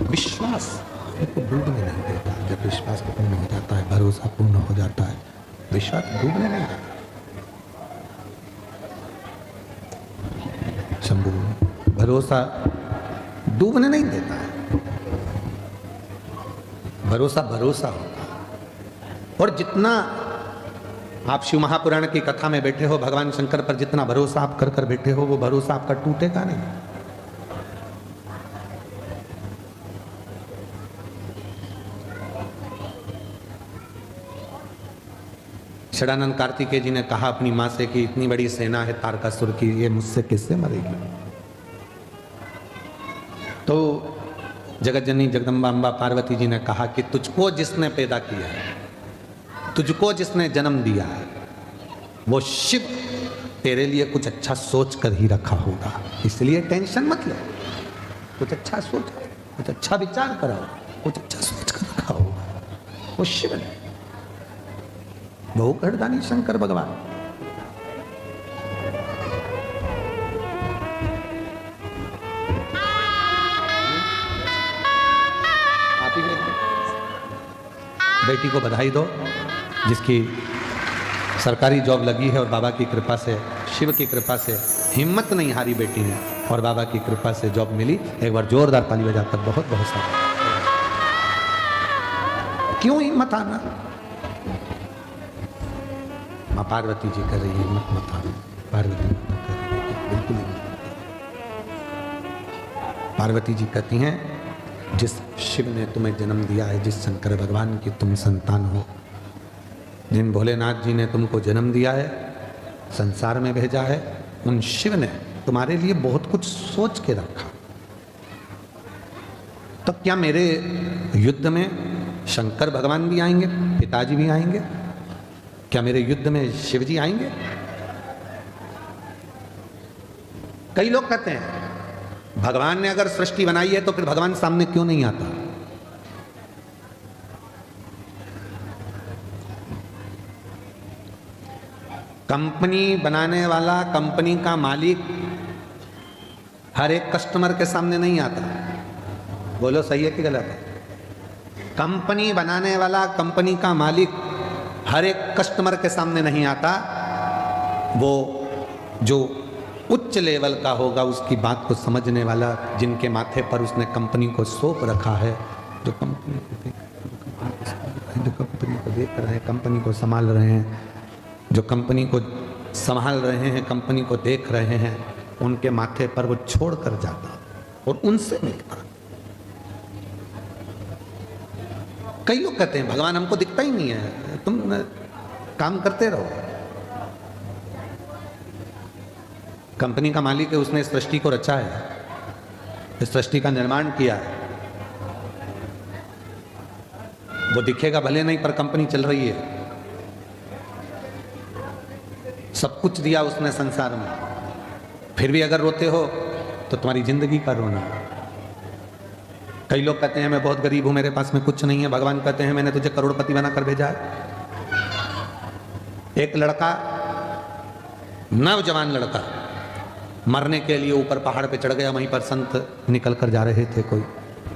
Speaker 1: विश्वास को डूबने नहीं देता। जब विश्वास पूर्ण हो जाता है, भरोसा पूर्ण हो जाता है, विश्वास डूबने नहीं देता। शंभू, भरोसा डूबने नहीं देता है। भरोसा होता है। और जितना आप शिव महापुराण की कथा में बैठे हो, भगवान शंकर पर जितना भरोसा आप कर बैठे हो, वो भरोसा आपका टूटेगा नहीं। षडानंद कार्तिकेय जी ने कहा अपनी मां से कि इतनी बड़ी सेना है तारकासुर की, ये मुझसे किससे मरेगी? तो जगत जननी जगदम्बा अम्बा पार्वती जी ने कहा कि तुझको जिसने पैदा किया है, तुझको जिसने जन्म दिया है, वो शिव तेरे लिए कुछ अच्छा सोच कर ही रखा होगा। इसलिए टेंशन मत लो, कुछ अच्छा सोच, कुछ अच्छा विचार करो, कुछ अच्छा सोच कर रखा होगा। वो शिव है, बहु गर्दानी शंकर भगवान। बेटी को बधाई दो जिसकी सरकारी जॉब लगी है और बाबा की कृपा से, शिव की कृपा से हिम्मत नहीं हारी बेटी ने और बाबा की कृपा से जॉब मिली। एक बार जोरदार ताली बजाकर बहुत बहुत सारा। क्यों हिम्मत हारना? माँ पार्वती जी कर रही है, हिम्मत मत हारो। पार्वती माता कर रही है, बिल्कुल हिम्मत। पार्वती जी कहती हैं जिस शिव ने तुम्हें जन्म दिया है, जिस शंकर भगवान की तुम संतान हो, जिन भोलेनाथ जी ने तुमको जन्म दिया है, संसार में भेजा है, उन शिव ने तुम्हारे लिए बहुत कुछ सोच के रखा। तो क्या मेरे युद्ध में शंकर भगवान भी आएंगे, पिताजी भी आएंगे? क्या मेरे युद्ध में शिव जी आएंगे? कई लोग कहते हैं भगवान ने अगर सृष्टि बनाई है तो फिर भगवान सामने क्यों नहीं आता? कंपनी बनाने वाला, कंपनी का मालिक हर एक कस्टमर के सामने नहीं आता। बोलो सही है कि गलत है? कंपनी बनाने वाला, कंपनी का मालिक हर एक कस्टमर के सामने नहीं आता। वो जो उच्च लेवल का होगा, उसकी बात को समझने वाला, जिनके माथे पर उसने कंपनी को सौंप रखा है, जो कंपनी को देख रहे हैं, कंपनी को संभाल रहे हैं, जो कंपनी को संभाल रहे हैं, कंपनी को देख रहे हैं, उनके माथे पर वो छोड़ कर जाता और उनसे मिलता। कई लोग कहते हैं भगवान हमको दिखता ही नहीं है, तुम काम करते रहो। कंपनी का मालिक है, उसने इस सृष्टि को रचा है, इस सृष्टि का निर्माण किया है। वो दिखेगा भले नहीं, पर कंपनी चल रही है। सब कुछ दिया उसने संसार में, फिर भी अगर रोते हो तो तुम्हारी जिंदगी का रोना। कई लोग कहते हैं मैं बहुत गरीब हूं, मेरे पास में कुछ नहीं है। भगवान कहते हैं मैंने तुझे करोड़पति बनाकर भेजा है। एक लड़का, नौजवान लड़का, मरने के लिए ऊपर पहाड़ पे चढ़ गया। वहीं पर संत निकल कर जा रहे थे, कोई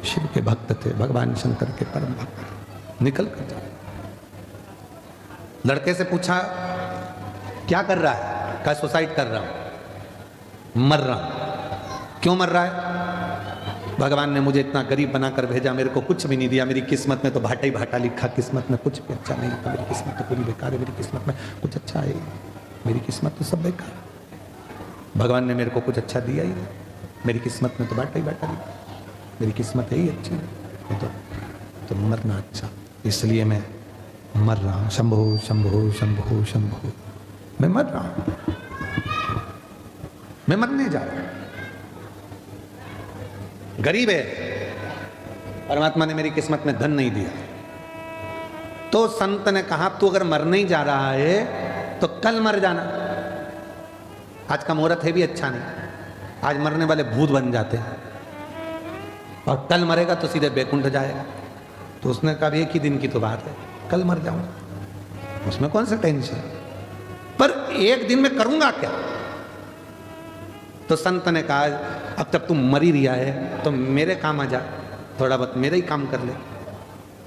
Speaker 1: शिव के भक्त थे, भगवान शंकर के परम भक्त, निकल कर जा रहे। लड़के से पूछा क्या कर रहा है? क्या सुसाइड कर रहा हूं, मर रहा हूं। क्यों मर रहा है? भगवान ने मुझे इतना गरीब बनाकर भेजा, मेरे को कुछ भी नहीं दिया। मेरी किस्मत में तो भाटा ही भाटा लिखा, किस्मत में कुछ भी अच्छा नहीं था। मेरी किस्मत तो पूरी बेकार है, मेरी किस्मत में कुछ अच्छा है, मेरी किस्मत तो सब बेकार है। भगवान ने मेरे को कुछ अच्छा दिया ही नहीं, मेरी किस्मत में तो भाटा ही भाटा लिखा, मेरी किस्मत है ही अच्छी है, तो मरना अच्छा, इसलिए मैं मर रहा हूँ। शंभो शंभो शंभो शंभो, मैं मर रहा हूं, मैं मरने जा रहा हूं। गरीब है, परमात्मा ने मेरी किस्मत में धन नहीं दिया। तो संत ने कहा तू अगर मरने ही जा रहा है तो कल मर जाना। आज का मुहूर्त है भी अच्छा नहीं, आज मरने वाले भूत बन जाते हैं, और कल मरेगा तो सीधे बैकुंठ जाएगा। तो उसने कहा एक ही दिन की तो बात है, कल मर जाऊंगा, उसमें कौन सा टेंशन, पर एक दिन में करूंगा क्या? तो संत ने कहा अब तब तुम मर ही रिया है तो मेरे काम आ जा, थोड़ा बहुत मेरे ही काम कर ले,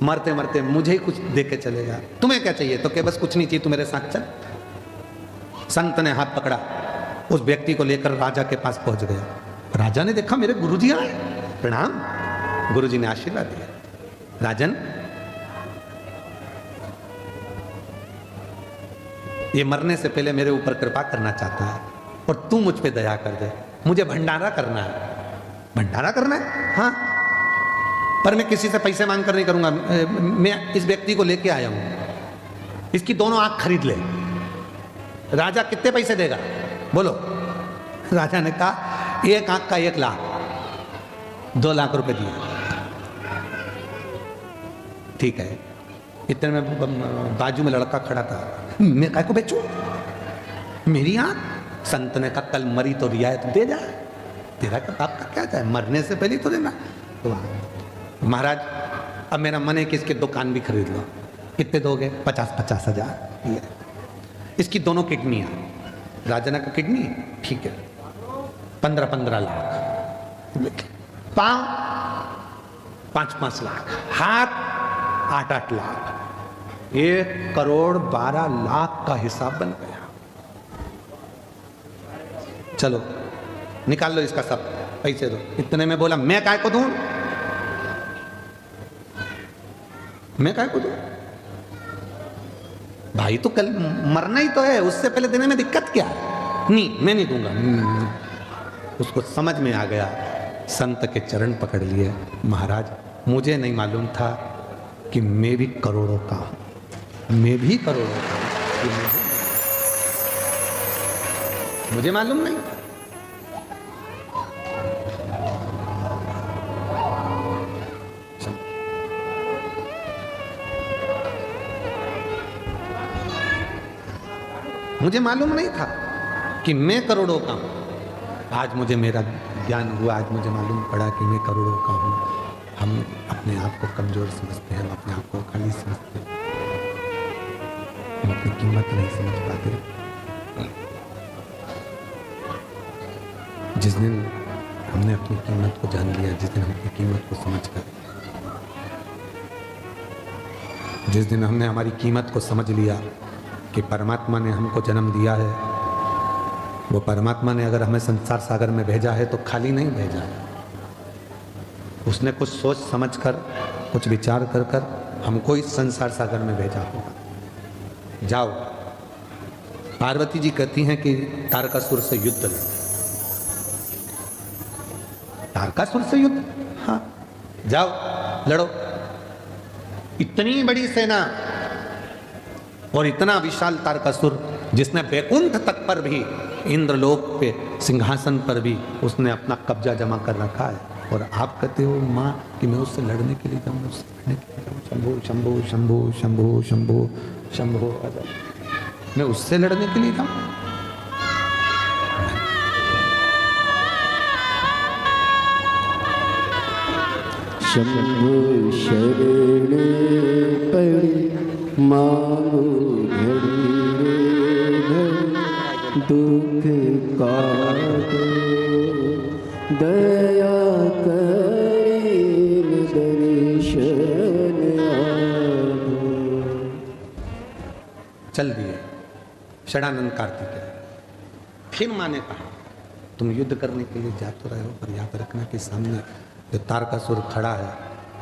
Speaker 1: मरते मरते मुझे ही कुछ दे के चले जा। तुम्हें क्या चाहिए? तो क्या बस कुछ नहीं चाहिए, तू मेरे साथ चल। संत ने हाथ पकड़ा, उस व्यक्ति को लेकर राजा के पास पहुंच गया। राजा ने देखा मेरे गुरुजी आए, प्रणाम। गुरुजी ने आशीर्वाद दिया, राजन ये मरने से पहले मेरे ऊपर कृपा करना चाहता है और तू मुझ पे दया कर दे, मुझे भंडारा करना है। भंडारा करना है? हाँ, पर मैं किसी से पैसे मांग कर नहीं करूंगा। मैं इस व्यक्ति को लेके आया हूं, इसकी दोनों आंख खरीद ले। राजा कितने पैसे देगा बोलो? राजा ने कहा एक आंख का 1 लाख, 2 लाख रुपए दिए। ठीक है। इतने में बाजू में लड़का खड़ा था, मैं काय को बेचूं मेरी आंख? संत ने कहा कल मरी तो रियायत दे जा, तेरा का बाप का क्या जाए, मरने से पहले तो देना। तो महाराज अब मेरा मन है कि इसके दुकान भी खरीद लो। कितने दोगे? 50-50 हजार। ये इसकी दोनों किडनियां। राजा ने कहा किडनी ठीक है, 15-15 लाख। पाँव 5-5 लाख, हाथ 8-8 लाख, 1,12,00,000 का हिसाब बन गया। चलो निकाल लो इसका सब, पैसे दो। इतने में बोला मैं काय को दूं, मैं काय को दूं? भाई तो कल मरना ही तो है, उससे पहले देने में दिक्कत क्या है? नहीं मैं नहीं दूंगा। उसको समझ में आ गया, संत के चरण पकड़ लिए। महाराज मुझे नहीं मालूम था कि मैं भी करोड़ों का हूं, मैं भी करोड़ों का हूं, मुझे मालूम नहीं। मुझे मालूम नहीं था कि मैं करोड़ों का हूं। आज मुझे मेरा ज्ञान हुआ, आज मुझे मालूम पड़ा कि मैं करोड़ों का हूं। हम अपने आप को कमजोर समझते हैं, हम अपने आप को खाली समझते हैं, हम अपनी कीमत नहीं समझ पाते। जिस दिन हमने अपनी कीमत को जान लिया, जिस दिन हम अपनी कीमत को समझकर, जिस दिन हमने हमारी कीमत को समझ लिया कि परमात्मा ने हमको जन्म दिया है, वो परमात्मा ने अगर हमें संसार सागर में भेजा है तो खाली नहीं भेजा है। उसने कुछ सोच समझकर, कुछ विचार कर कर हमको इस संसार सागर में भेजा होगा। जाओ, पार्वती जी कहती हैं कि तारकासुर से युद्ध लड़ो। तारकासुर से युद्ध? हाँ, जाओ लड़ो। इतनी बड़ी सेना और इतना विशाल तारकासुर, जिसने बैकुंठ तक पर भी, इंद्रलोक पे सिंहासन पर भी उसने अपना कब्जा जमा कर रखा है। और आप कहते हो माँ कि मैं उससे लड़ने के लिए जाऊँ, उससे लड़ने के लिए जाऊँ। शंभो शंभो शंभो शंभो शंभो शंभो, मैं उससे लड़ने के लिए जाऊँ?
Speaker 2: शंभो शरण पड़ी मांगो घड़ी दुख काटो, दया करीन दर्शन आदो।
Speaker 1: चल दिए षडानंद कार्तिकेय। फिर माँ ने कहा तुम युद्ध करने के लिए जा तो रहे हो, पर याद रखना कि सामने जो तारकासुर खड़ा है,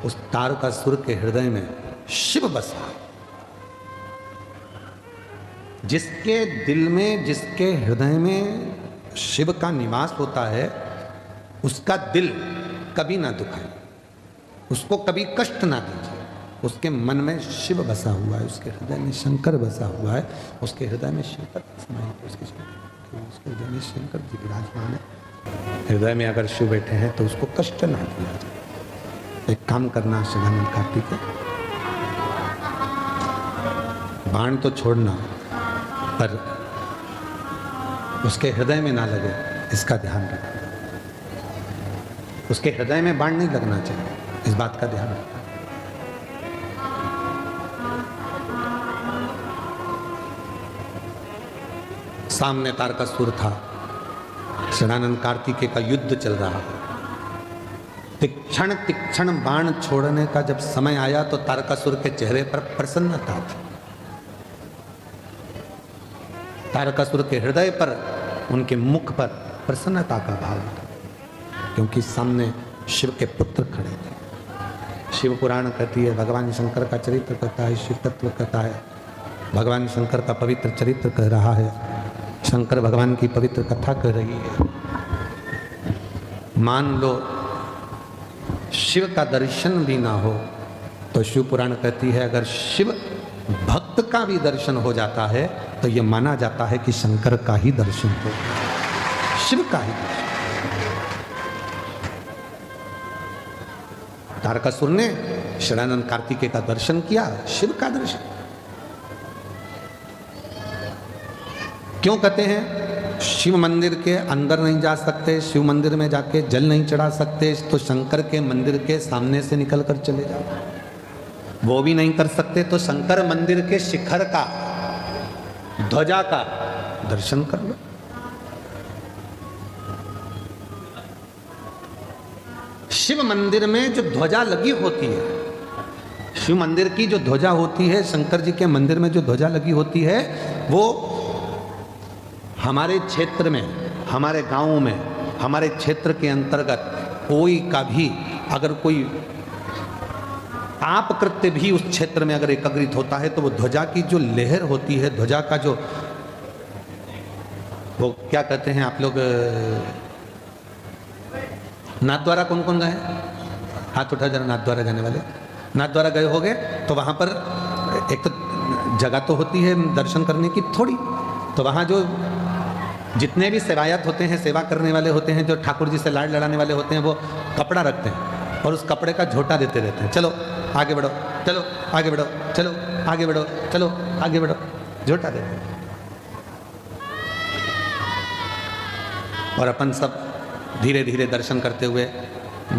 Speaker 1: उस तारकासुर के हृदय में शिव बसा है। जिसके दिल में, जिसके हृदय में शिव का निवास होता है, उसका दिल कभी ना दुखाए, उसको कभी कष्ट ना दीजिए। उसके मन में शिव बसा हुआ है, उसके हृदय में शंकर बसा हुआ है, उसके हृदय में शंकर समाहित है, उसके हृदय में शंकर जी विराजमान है। हृदय में अगर शिव बैठे हैं तो उसको कष्ट ना दिया जाए। एक काम करना षडानंद कार्तिकेय, बाण तो छोड़ना, पर उसके हृदय में ना लगे, इसका ध्यान रखना। उसके हृदय में बाण नहीं लगना चाहिए, इस बात का ध्यान रखना। सामने तारकासुर था, षडानंद कार्तिकेय का युद्ध चल रहा है। तीक्ष्ण तीक्ष्ण बाण छोड़ने का जब समय आया तो तारकासुर के चेहरे पर प्रसन्नता थी। तारकासुर के हृदय पर, उनके मुख पर प्रसन्नता का भाव था, क्योंकि सामने शिव के पुत्र खड़े थे। शिव पुराण कहती है, भगवान शंकर का चरित्र कहता है, शिव तत्व कहता है, भगवान शंकर का पवित्र चरित्र कह रहा है, शंकर भगवान की पवित्र कथा कह रही है। मान लो शिव का दर्शन भी ना हो तो शिव पुराण कहती है, अगर शिव भक्त का भी दर्शन हो जाता है तो यह माना जाता है कि शंकर का ही दर्शन हो, शिव का ही दर्शन। तारकासुर ने षडानंद कार्तिकेय का दर्शन किया, शिव का दर्शन। क्यों कहते हैं शिव मंदिर के अंदर नहीं जा सकते, शिव मंदिर में जाके जल नहीं चढ़ा सकते, तो शंकर के मंदिर के सामने से निकल कर चले जाओ। वो भी नहीं कर सकते तो शंकर मंदिर के शिखर का, ध्वजा का दर्शन कर लो। शिव मंदिर में जो ध्वजा लगी होती है, शिव मंदिर की जो ध्वजा होती है, शंकर जी के मंदिर में जो ध्वजा लगी होती है, वो हमारे क्षेत्र में, हमारे गांव में, हमारे क्षेत्र के अंतर्गत कोई का भी अगर कोई पाप कृत्य भी उस क्षेत्र में अगर एकत्रित होता है तो वो ध्वजा की जो लहर होती है, ध्वजा का जो वो क्या कहते हैं आप लोग, नाथद्वारा कौन कौन गए? हाथ उठा जरा, नाथद्वारा जाने वाले। नाथद्वारा गए होगे तो वहाँ पर एक तो जगह तो होती है दर्शन करने की थोड़ी, तो वहाँ जो जितने भी सेवायत होते हैं, सेवा करने वाले होते हैं, जो ठाकुर जी से लाड लड़ाने वाले होते हैं, वो कपड़ा रखते हैं और उस कपड़े का झोटा देते रहते हैं। चलो आगे बढ़ो, चलो आगे बढ़ो, चलो आगे बढ़ो, चलो आगे बढ़ो, झोटा देते हैं। और अपन सब धीरे धीरे दर्शन करते हुए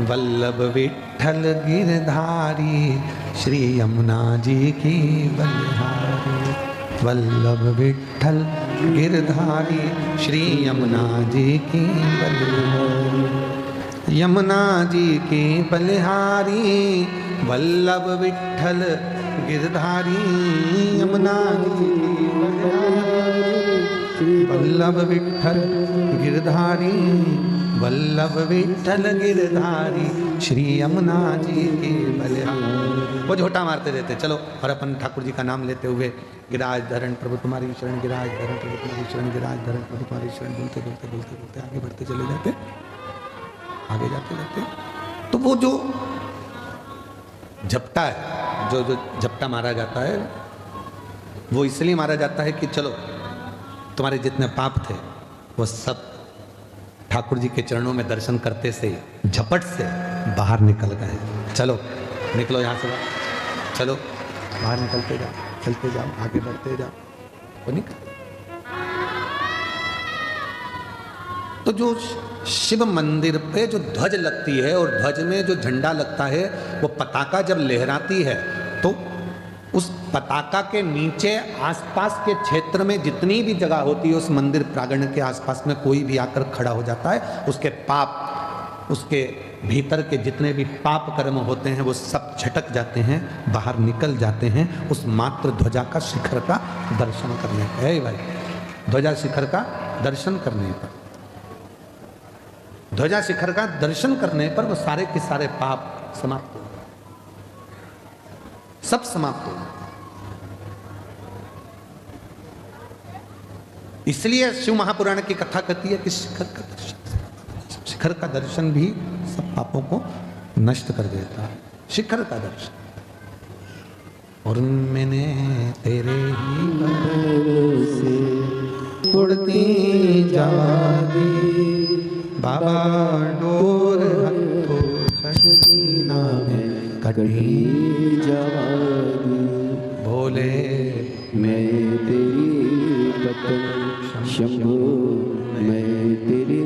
Speaker 1: वल्लभ विठ्ठल गिरधारी श्री यमुना जी की बलिहारी, वल्लभ विठ्ठल गिरधारी श्री यमुना जी की बलिहारी, यमुना जी की बलिहारी, वल्लभ विठ्ठल गिरधारी, यमुना जी की बलिहारी, वल्लभ विठ्ठल गिरधारी, वल्लभ विठ्ठल गिरधारी श्री यमुना जी की बलिहारी। वो झोटा मारते रहते। चलो, और अपन ठाकुर जी का नाम लेते हुए गिराज धरण प्रभु तुम्हारी शरण, गिराज धरण प्रभु तुम्हारी शरण, गिराज धरण प्रभु तुम्हारी शरण, बोलते बोलते बोलते बोलते आगे बढ़ते चले जाते, आगे जाते जाते। तो वो जो झपटा है, जो जो झपटा मारा जाता है, वो इसलिए मारा जाता है कि चलो तुम्हारे जितने पाप थे वो सब ठाकुर जी के चरणों में दर्शन करते से झपट से बाहर निकल गए। चलो निकलो यहाँ से, चलो बाहर निकलते जाओ, चलते जाओ, आगे बढ़ते जाओ, वो निकल। तो जो शिव मंदिर पे जो ध्वज लगती है और ध्वज में जो झंडा लगता है, वो पताका जब लहराती है तो उस पताका के नीचे आसपास के क्षेत्र में जितनी भी जगह होती है, उस मंदिर प्रांगण के आसपास में कोई भी आकर खड़ा हो जाता है, उसके पाप, उसके भीतर के जितने भी पाप कर्म होते हैं वो सब झटक जाते हैं, बाहर निकल जाते हैं उस मात्र ध्वजा का शिखर का दर्शन करने पर। है भाई, ध्वजा शिखर का दर्शन करने पर, ध्वजा शिखर का दर्शन करने पर वो सारे के सारे पाप समाप्त हो, सब समाप्त हो। इसलिए शिव महापुराण की कथा कहती है कि शिखर का दर्शन, शिखर का दर्शन भी सब पापों को नष्ट कर देता है। शिखर का दर्शन। और मैंने तेरे ही
Speaker 2: से उड़ती जागी
Speaker 1: बाबा डोर हथो चशीना में कटी
Speaker 2: जागी,
Speaker 1: भोले
Speaker 2: मैं तेरी पतन शंभो, मैं तेरी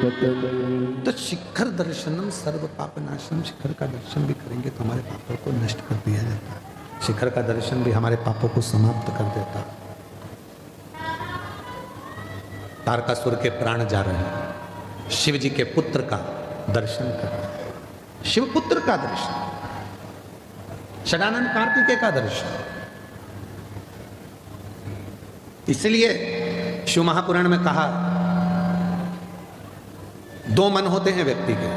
Speaker 2: पतन।
Speaker 1: तो शिखर दर्शनम सर्व पाप नाशनम, शिखर का दर्शन भी करेंगे तो हमारे पापों को नष्ट कर दिया जाता है। शिखर का दर्शन भी हमारे पापों को समाप्त कर देता है। तारकासुर के प्राण जा रहे हैं, शिव जी के पुत्र का दर्शन कर रहे हैं, शिव पुत्र का दर्शन, षडानंद कार्तिकेय का दर्शन। इसलिए शिव महापुराण में कहा, दो मन होते हैं व्यक्ति के।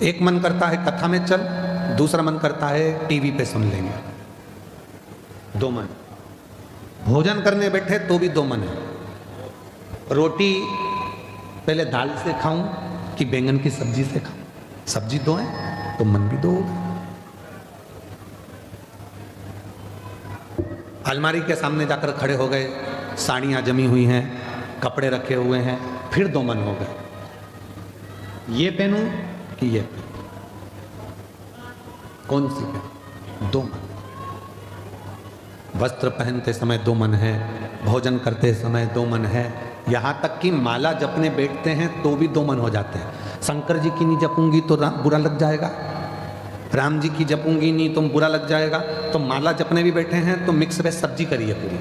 Speaker 1: एक मन करता है कथा में चल, दूसरा मन करता है टीवी पे सुन लेंगे। दो मन। भोजन करने बैठे तो भी दो मन है। रोटी पहले दाल से खाऊं कि बैंगन की सब्जी से खाऊं, सब्जी दो है तो मन भी दो होगा। अलमारी के सामने जाकर खड़े हो गए, साड़ियां जमी हुई हैं, कपड़े रखे हुए हैं, फिर दो मन हो गए, ये पहनूं कि ये पहनूं, कौन सी पहनूं? दो मन। वस्त्र पहनते समय दो मन है, भोजन करते समय दो मन है, यहां तक कि माला जपने बैठते हैं तो भी दो मन हो जाते हैं। शंकर जी की नहीं जपूंगी तो बुरा लग जाएगा, राम जी की जपूंगी नहीं तो बुरा लग जाएगा, तो माला जपने भी बैठे हैं तो मिक्स वेज सब्जी करिए, पूरी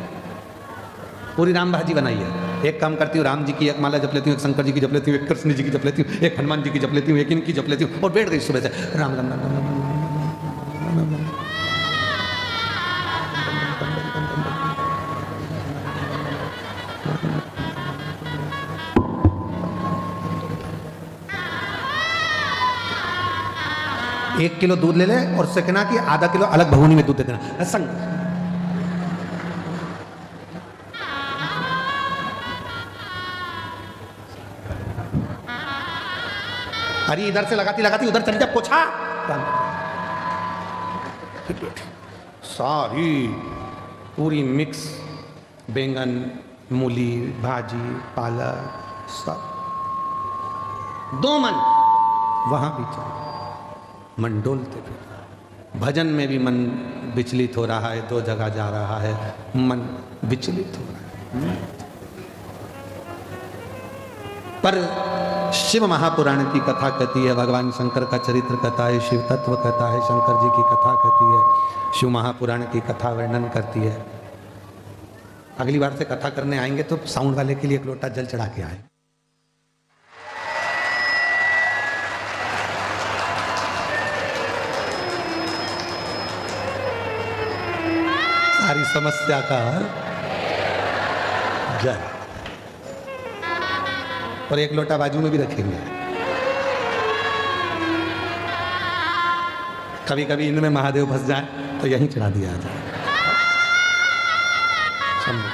Speaker 1: पूरी राम भाजी बनाइए, एक काम करती हूँ, राम जी की एक माला जप लेती हूँ, एक शंकर जी की जप लेती हूँ, एक कृष्ण जी की जप लेती हूँ, एक हनुमान जी की जप लेती हूँ, एक इनकी जप लेती हूँ, और बैठ गई सुबह से राम राम राम राम राम राम राम राम। एक किलो दूध ले ले और उससे कहना कि आधा किलो अलग भगोनी में दूध दे देना। संग अरे इधर से लगाती लगाती उधर चली जा, पोछा सारी पूरी मिक्स बैंगन मूली भाजी पालक सब। दो मन वहां भी चल, मन डोलते फिर। भजन में भी मन विचलित हो रहा है, दो जगह जा रहा है, मन विचलित हो रहा है। पर शिव महापुराण की कथा कहती है, भगवान शंकर का चरित्र कथा है, शिव तत्व कथा है, शंकर जी की कथा कहती है, शिव महापुराण की कथा वर्णन करती है। अगली बार से कथा करने आएंगे तो साउंड वाले के लिए एक लोटा जल चढ़ा के आए। सारी समस्या का जल, और एक लोटा बाजू में भी रखेंगे। कभी कभी इनमें महादेव फंस जाए तो यहीं चढ़ा दिया जाए। समझो,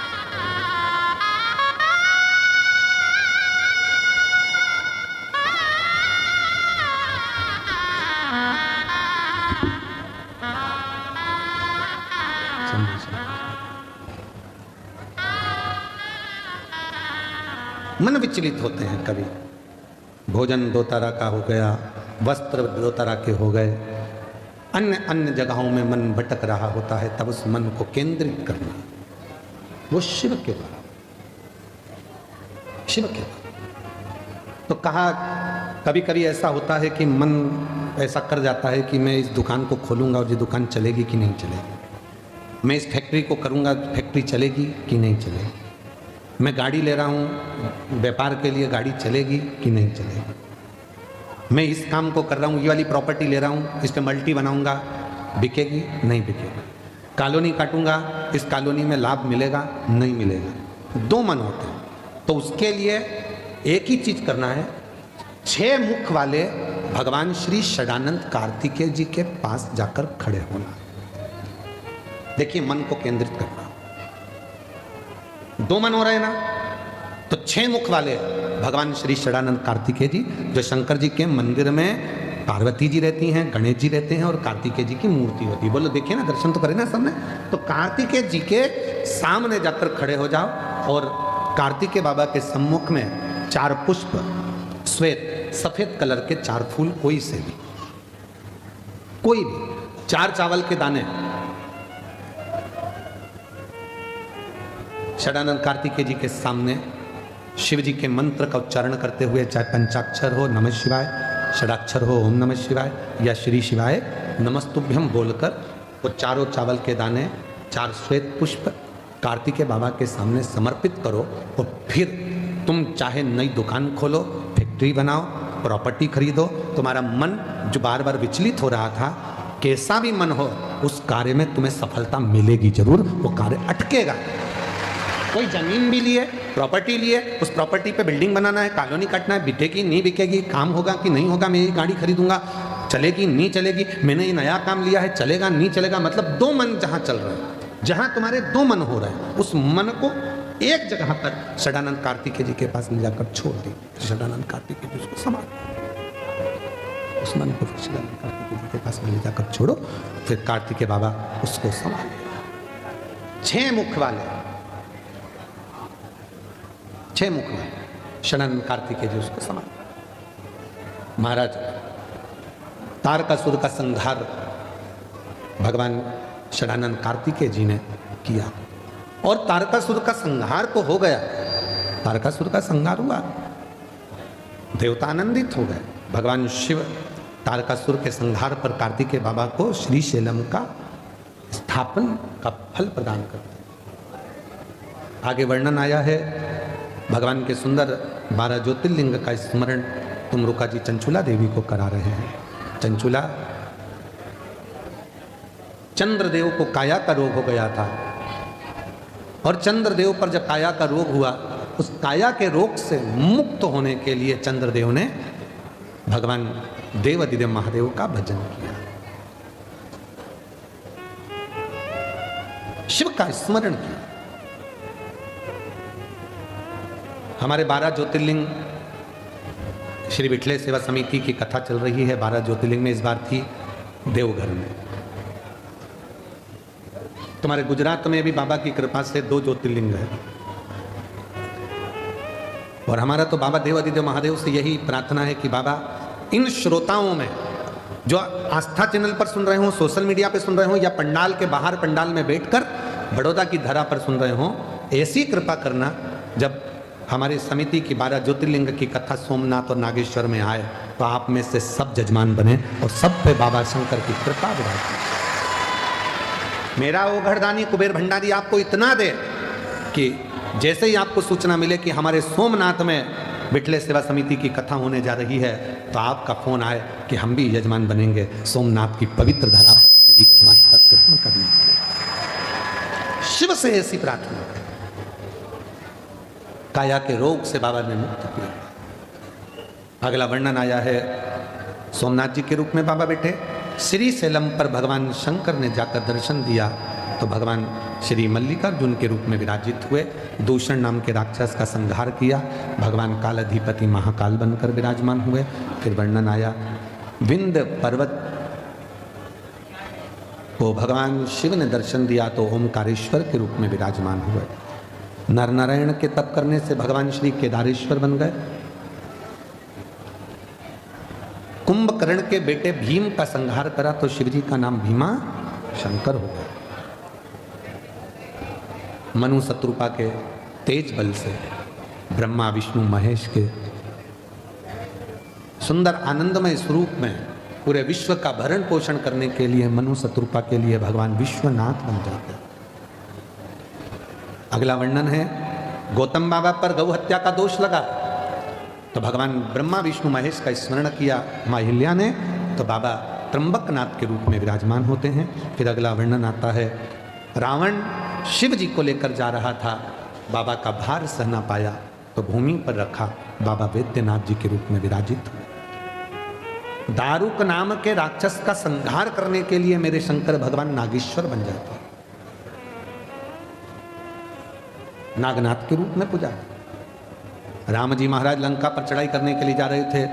Speaker 1: मन विचलित होते हैं। कभी भोजन दो तरह का हो गया, वस्त्र दो तरह के हो गए, अन्य अन्य जगहों में मन भटक रहा होता है, तब उस मन को केंद्रित करना वो शिव के द्वारा, शिव के द्वारा। तो कहा कभी कभी ऐसा होता है कि मन ऐसा कर जाता है कि मैं इस दुकान को खोलूंगा और ये दुकान चलेगी कि नहीं चलेगी, मैं इस फैक्ट्री को करूंगा, फैक्ट्री चलेगी कि नहीं चलेगी, मैं गाड़ी ले रहा हूँ व्यापार के लिए, गाड़ी चलेगी कि नहीं चलेगी, मैं इस काम को कर रहा हूँ, ये वाली प्रॉपर्टी ले रहा हूँ, इस पर मल्टी बनाऊंगा, बिकेगी नहीं बिकेगी, कॉलोनी काटूंगा, इस कॉलोनी में लाभ मिलेगा नहीं मिलेगा। दो मन होते हैं। तो उसके लिए एक ही चीज करना है, 6 मुख वाले भगवान श्री षडानंद कार्तिकेय जी के पास जाकर खड़े होना। देखिए, मन को केंद्रित करना। दो मन हो रहे हैं ना, तो 6 मुख वाले भगवान श्री षडानंद कार्तिकेय जी, जो शंकर जी के मंदिर में पार्वती जी रहती हैं, गणेश जी रहते हैं और कार्तिकेय जी की मूर्ति होती है। बोलो देखिए ना, दर्शन तो करें ना सबने। तो कार्तिकेय जी के सामने जाकर खड़े हो जाओ और कार्तिकेय बाबा के सम्मुख में 4 पुष्प, श्वेत सफेद कलर के 4 फूल, कोई से भी, कोई भी, 4 चावल के दाने, षडानंद कार्तिकेय जी के सामने शिव जी के मंत्र का उच्चारण करते हुए, चाहे पंचाक्षर हो नमः शिवाय, षडाक्षर हो ओम नमः शिवाय, या श्री शिवाय नमस्तुभ्यम बोलकर वो चारों चावल के दाने, 4 श्वेत पुष्प कार्तिकेय बाबा के सामने समर्पित करो। और फिर तुम चाहे नई दुकान खोलो, फैक्ट्री बनाओ, प्रॉपर्टी खरीदो, तुम्हारा मन जो बार बार विचलित हो रहा था, कैसा भी मन हो, उस कार्य में तुम्हें सफलता मिलेगी जरूर। वो कार्य अटकेगा। कोई जमीन भी लिए, प्रॉपर्टी लिए, उस प्रॉपर्टी पे बिल्डिंग बनाना है, कॉलोनी काटना है, बिकेगी नहीं बिकेगी, काम होगा कि नहीं होगा, मैं ये गाड़ी खरीदूंगा, चलेगी नहीं चलेगी, मैंने ये नया काम लिया है, चलेगा नहीं चलेगा। मतलब 2 मन जहां चल रहे हैं, जहां तुम्हारे 2 मन हो रहे हैं, उस मन को एक जगह पर षडानंद कार्तिकेय जी के पास ले जाकर छोड़ दी। षडानंद कार्तिकेय जी उसको संभाल, उस मन को षडानंद कार्तिकेय जी के पास ले जाकर छोड़ो, फिर कार्तिकेय बाबा उसको संभाल। 6 मुख वाले, 6 मुख वाले षडानंद कार्तिकेय जी उसको संभाल। महाराज, तारकासुर का संहार भगवान षडानंद कार्तिकेय जी ने किया और तारकासुर का संहार तो हो गया, तारकासुर का संहार हुआ, देवता आनंदित हो गए। भगवान शिव तारकासुर के संहार पर कार्तिकेय बाबा को श्रीशैलम का स्थापन का फल प्रदान करते। आगे वर्णन आया है भगवान के सुंदर 12 ज्योतिर्लिंग का स्मरण तुमरुका जी चंचुला देवी को करा रहे हैं। चंचुला, चंद्रदेव को काया का रोग हो गया था और चंद्रदेव पर जब काया का रोग हुआ, उस काया के रोग से मुक्त होने के लिए चंद्रदेव ने भगवान देवाधिदेव महादेव का भजन किया, शिव का स्मरण किया। हमारे 12 ज्योतिर्लिंग श्री विठले सेवा समिति की कथा चल रही है। 12 ज्योतिर्लिंग में इस बार थी देवघर में। तुम्हारे गुजरात में भी बाबा की कृपा से 2 ज्योतिर्लिंग है और हमारा तो बाबा देवाधिदेव महादेव से यही प्रार्थना है कि बाबा इन श्रोताओं में जो आस्था चैनल पर सुन रहे हो, सोशल मीडिया पे सुन रहे हो या पंडाल के बाहर पंडाल में बैठकर बड़ौदा की धरा पर सुन रहे हो, ऐसी कृपा करना जब हमारी समिति की 12 ज्योतिर्लिंग की कथा सोमनाथ और नागेश्वर में आए तो आप में से सब जजमान बने और सब पे बाबा शंकर की कृपा बढ़ाए। मेरा वो घरदानी कुबेर भंडारी आपको इतना दे कि जैसे ही आपको सूचना मिले कि हमारे सोमनाथ में विठले सेवा समिति की कथा होने जा रही है तो आपका फोन आए कि हम भी यजमान बनेंगे सोमनाथ की पवित्र धरा पर। शिव से ऐसी प्रार्थना, काया के रोग से बाबा ने मुक्त किया। अगला वर्णन आया है सोमनाथ जी के रूप में बाबा बैठे। श्री सैलम पर भगवान शंकर ने जाकर दर्शन दिया तो भगवान श्री मल्लिकार्जुन के रूप में विराजित हुए। दूषण नाम के राक्षस का संहार किया, भगवान काल अधिपति महाकाल बनकर विराजमान हुए। फिर वर्णन आया विंध्य पर्वत को भगवान शिव ने दर्शन दिया तो ओमकारेश्वर के रूप में विराजमान हुए। नर नारायण के तप करने से भगवान श्री केदारेश्वर बन गए। कुंभकर्ण के बेटे भीम का संहार करा तो शिवजी का नाम भीमा शंकर हो गया। मनु शत्रुपा के तेज बल से ब्रह्मा विष्णु महेश के सुंदर आनंदमय स्वरूप में पूरे विश्व का भरण पोषण करने के लिए मनु शत्रुपा के लिए भगवान विश्वनाथ बन जाते। अगला वर्णन है गौतम बाबा पर गौ हत्या का दोष लगा तो भगवान ब्रह्मा विष्णु महेश का स्मरण किया माँ हिल्या ने तो बाबा त्र्यंबकनाथ के रूप में विराजमान होते हैं। फिर अगला वर्णन आता है रावण शिव जी को लेकर जा रहा था, बाबा का भार सह ना पाया तो भूमि पर रखा, बाबा वैद्यनाथ जी के रूप में विराजित हुए। दारुक नाम के राक्षस का संहार करने के लिए मेरे शंकर भगवान नागेश्वर बन जाते, नागनाथ के रूप में पूजा। राम जी महाराज लंका पर चढ़ाई करने के लिए जा रहे थे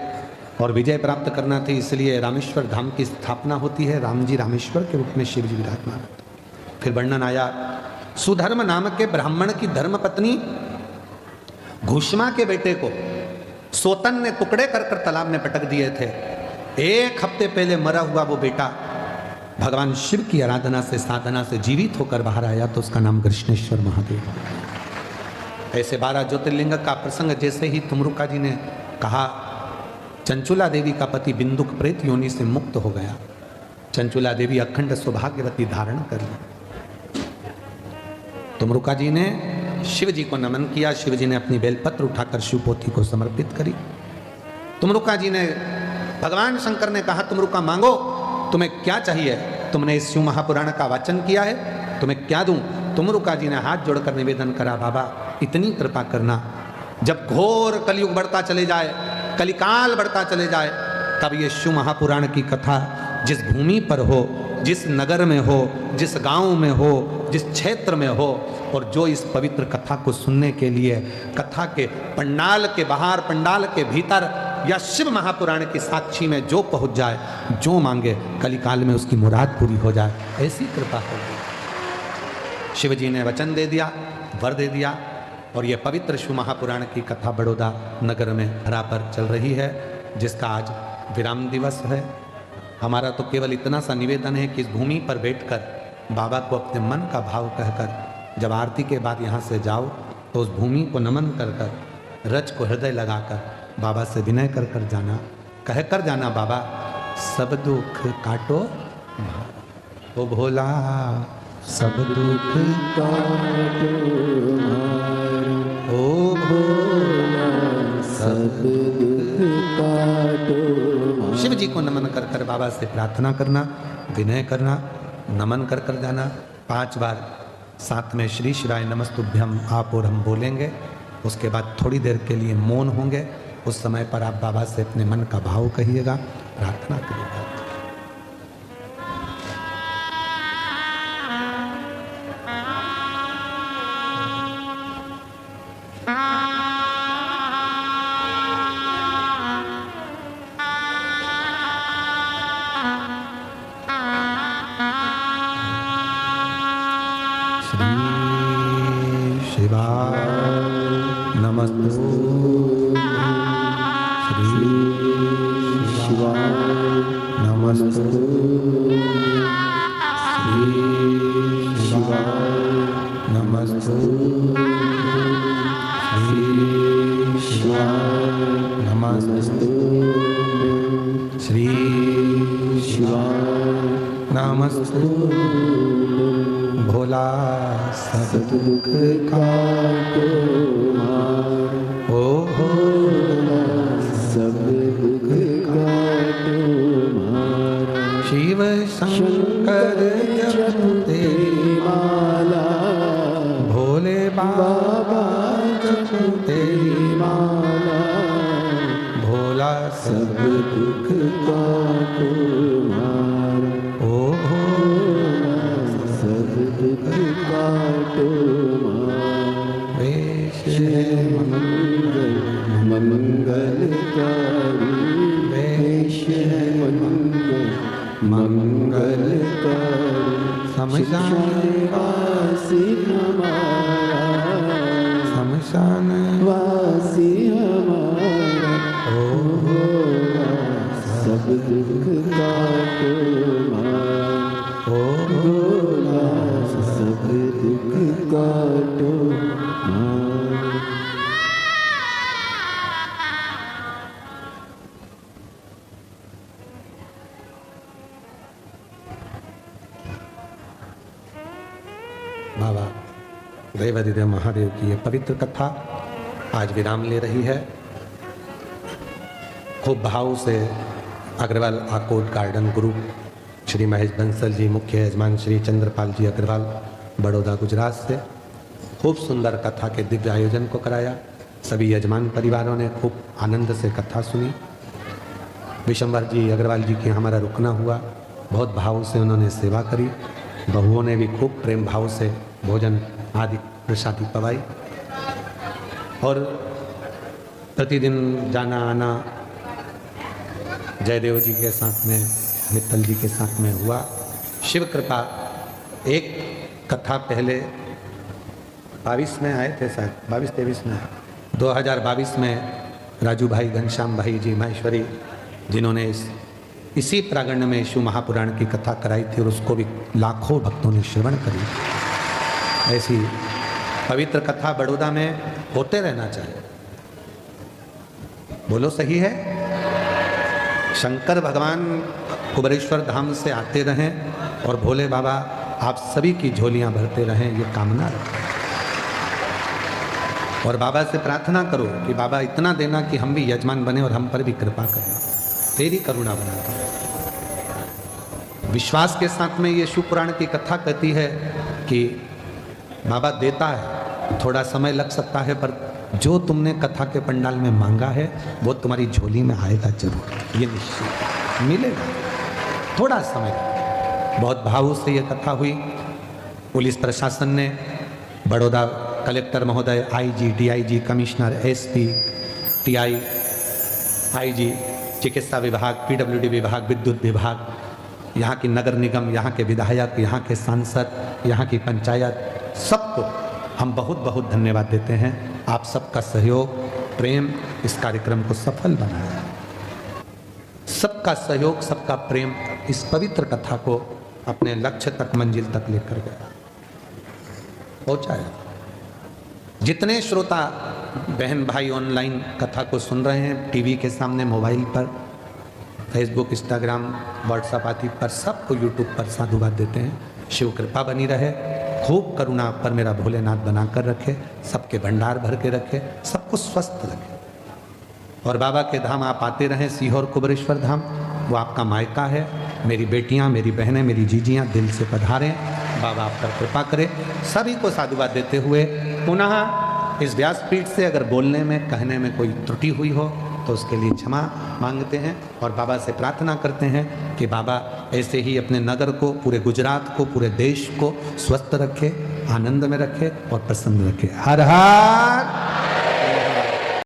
Speaker 1: और विजय प्राप्त करना थी, इसलिए रामेश्वर धाम की स्थापना होती है। राम जी रामेश्वर के रूप में शिव जी विराजमान। फिर वर्णन आया सुधर्म नाम के ब्राह्मण की धर्म पत्नी घुष्मा के बेटे को सोतन ने टुकड़े कर कर तालाब में पटक दिए थे। 1 हफ्ते पहले मरा हुआ वो बेटा भगवान शिव की आराधना से साधना से जीवित होकर बाहर आया तो उसका नाम कृष्णेश्वर महादेव। ऐसे 12 ज्योतिर्लिंग का प्रसंग जैसे ही तुमरुका जी ने कहा, चंचुला देवी का पति बिंदुक प्रेत योनि से मुक्त हो गया। चंचुला देवी अखंड सौभाग्यवती धारण कर ली। तुमरुका जी ने शिव जी को नमन किया। शिव जी ने अपनी बेलपत्र उठाकर शिवपोथी को समर्पित करी। तुमरुका जी ने भगवान शंकर ने कहा तुमरुका मांगो, तुम्हें क्या चाहिए? तुमने इस शिव महापुराण का वाचन किया है, तुम्हें क्या दूं? तुमरुका जी ने हाथ जोड़कर निवेदन करा, बाबा इतनी कृपा करना, जब घोर कलयुग बढ़ता चले जाए, कलिकाल बढ़ता चले जाए, तब ये शिव महापुराण की कथा जिस भूमि पर हो, जिस नगर में हो, जिस गांव में हो, जिस क्षेत्र में हो, और जो इस पवित्र कथा को सुनने के लिए कथा के पंडाल के बाहर, पंडाल के भीतर या शिव महापुराण की साक्षी में जो पहुंच जाए, जो मांगे, कलिकाल में उसकी मुराद पूरी हो जाए, ऐसी कृपा होगी। शिव जी ने वचन दे दिया, वर दे दिया, और यह पवित्र शिव महापुराण की कथा बड़ौदा नगर में धरा पर चल रही है, जिसका आज विराम दिवस है। हमारा तो केवल इतना सा निवेदन है कि इस भूमि पर बैठकर बाबा को अपने मन का भाव कहकर जब आरती के बाद यहाँ से जाओ तो उस भूमि को नमन कर कर, रज को हृदय लगाकर बाबा से विनय कर कर जाना, कह कर जाना, बाबा सब दुख काटो ओ भोला, सब दुख
Speaker 2: काटो
Speaker 1: ओ भोला।
Speaker 2: सब दुख काटो मार।
Speaker 1: शिव जी को नमन कर कर बाबा से प्रार्थना करना, विनय करना, नमन कर कर जाना। 5 बार साथ में श्री शिवाय नमस्तुभ्यम आप और हम बोलेंगे। उसके बाद थोड़ी देर के लिए मौन होंगे। उस समय पर आप बाबा से अपने मन का भाव कहिएगा, प्रार्थना करिएगा। भोला सब दुख काटो मार। ओ भोला
Speaker 2: सब दुख काटो मार।
Speaker 1: शिव शंकर जपते
Speaker 2: माला
Speaker 1: भोले बाबा जपते
Speaker 2: माला।
Speaker 1: भोला
Speaker 2: सब दुख काटो मार।
Speaker 1: ओ
Speaker 2: सब दुख काटो मार।
Speaker 1: वेश
Speaker 2: मंगल मंगलकारी वेश मंगल मंगलकारी।
Speaker 1: शमशान
Speaker 2: वासी हमारा
Speaker 1: शमशान
Speaker 2: वासी हमारा।
Speaker 1: ओ
Speaker 2: सब दुख काटो मार।
Speaker 1: ओ
Speaker 2: भोला सब दुख काटो मार।
Speaker 1: बाबा देवाधिदेव महादेव की ये पवित्र कथा आज विराम ले रही है। खूब भाव से अग्रवाल आकोट गार्डन ग्रुप, श्री महेश बंसल जी मुख्य यजमान, श्री चंद्रपाल जी अग्रवाल बड़ौदा गुजरात से खूब सुंदर कथा के दिव्य आयोजन को कराया। सभी यजमान परिवारों ने खूब आनंद से कथा सुनी। विशंबर जी अग्रवाल जी के हमारा रुकना हुआ, बहुत भाव से उन्होंने सेवा करी। बहुओं ने भी खूब प्रेम भाव से भोजन आदि प्रसादी पवाई। और प्रतिदिन जाना आना जयदेव जी के साथ में, मित्तल जी के साथ में हुआ। शिव कृपा एक कथा पहले 22 में आए थे, शायद 22-23 में, 2022 में राजू भाई घनश्याम भाई जी माहेश्वरी जिन्होंने इसी प्रांगण में शिव महापुराण की कथा कराई थी और उसको भी लाखों भक्तों ने श्रवण करी। ऐसी पवित्र कथा बड़ौदा में होते रहना चाहिए। बोलो सही है? शंकर भगवान कुबरेश्वर धाम से आते रहें और भोले बाबा आप सभी की झोलियां भरते रहें, ये कामना रखें। और बाबा से प्रार्थना करो कि बाबा इतना देना कि हम भी यजमान बने और हम पर भी कृपा करें, तेरी करुणा बना कर। विश्वास के साथ में ये शिव पुराण की कथा कहती है कि बाबा देता है, थोड़ा समय लग सकता है, पर जो तुमने कथा के पंडाल में मांगा है वो तुम्हारी झोली में आएगा जरूर, ये निश्चित मिलेगा। थोड़ा समय, बहुत भाव से ये कथा हुई। पुलिस प्रशासन ने, बड़ौदा कलेक्टर महोदय, IG, DIG, commissioner, SP, TI, IG, चिकित्सा विभाग, पीडब्ल्यूडी विभाग, विद्युत विभाग, यहाँ की नगर निगम, यहाँ के विधायक, यहाँ के सांसद, यहाँ की पंचायत, सबको हम बहुत बहुत धन्यवाद देते हैं। आप सबका सहयोग, प्रेम इस कार्यक्रम को सफल बनाया। सबका सहयोग, सबका प्रेम इस पवित्र कथा को अपने लक्ष्य तक, मंजिल तक लेकर गया, पहुंचाया। जितने श्रोता बहन भाई ऑनलाइन कथा को सुन रहे हैं, टीवी के सामने, मोबाइल पर, फेसबुक, इंस्टाग्राम, व्हाट्सएप आदि पर, सबको यूट्यूब पर साधुवाद देते हैं। शिव कृपा बनी रहे, खूब करुणा पर मेरा भोलेनाथ बनाकर रखे, सबके भंडार भर के रखे, सबको स्वस्थ रखे और बाबा के धाम आप आते रहें, सीहोर कुबरेश्वर धाम, वो आपका मायका है। मेरी बेटियां, मेरी बहनें, मेरी जीजियां दिल से पधारें, बाबा आप पर कृपा करें। सभी को साधुवाद देते हुए पुनः इस व्यासपीठ से अगर बोलने में, कहने में कोई त्रुटि हुई हो तो उसके लिए क्षमा मांगते हैं और बाबा से प्रार्थना करते हैं कि बाबा ऐसे ही अपने नगर को, पूरे गुजरात को, पूरे देश को स्वस्थ रखे, आनंद में रखे और प्रसन्न रखे। हर हर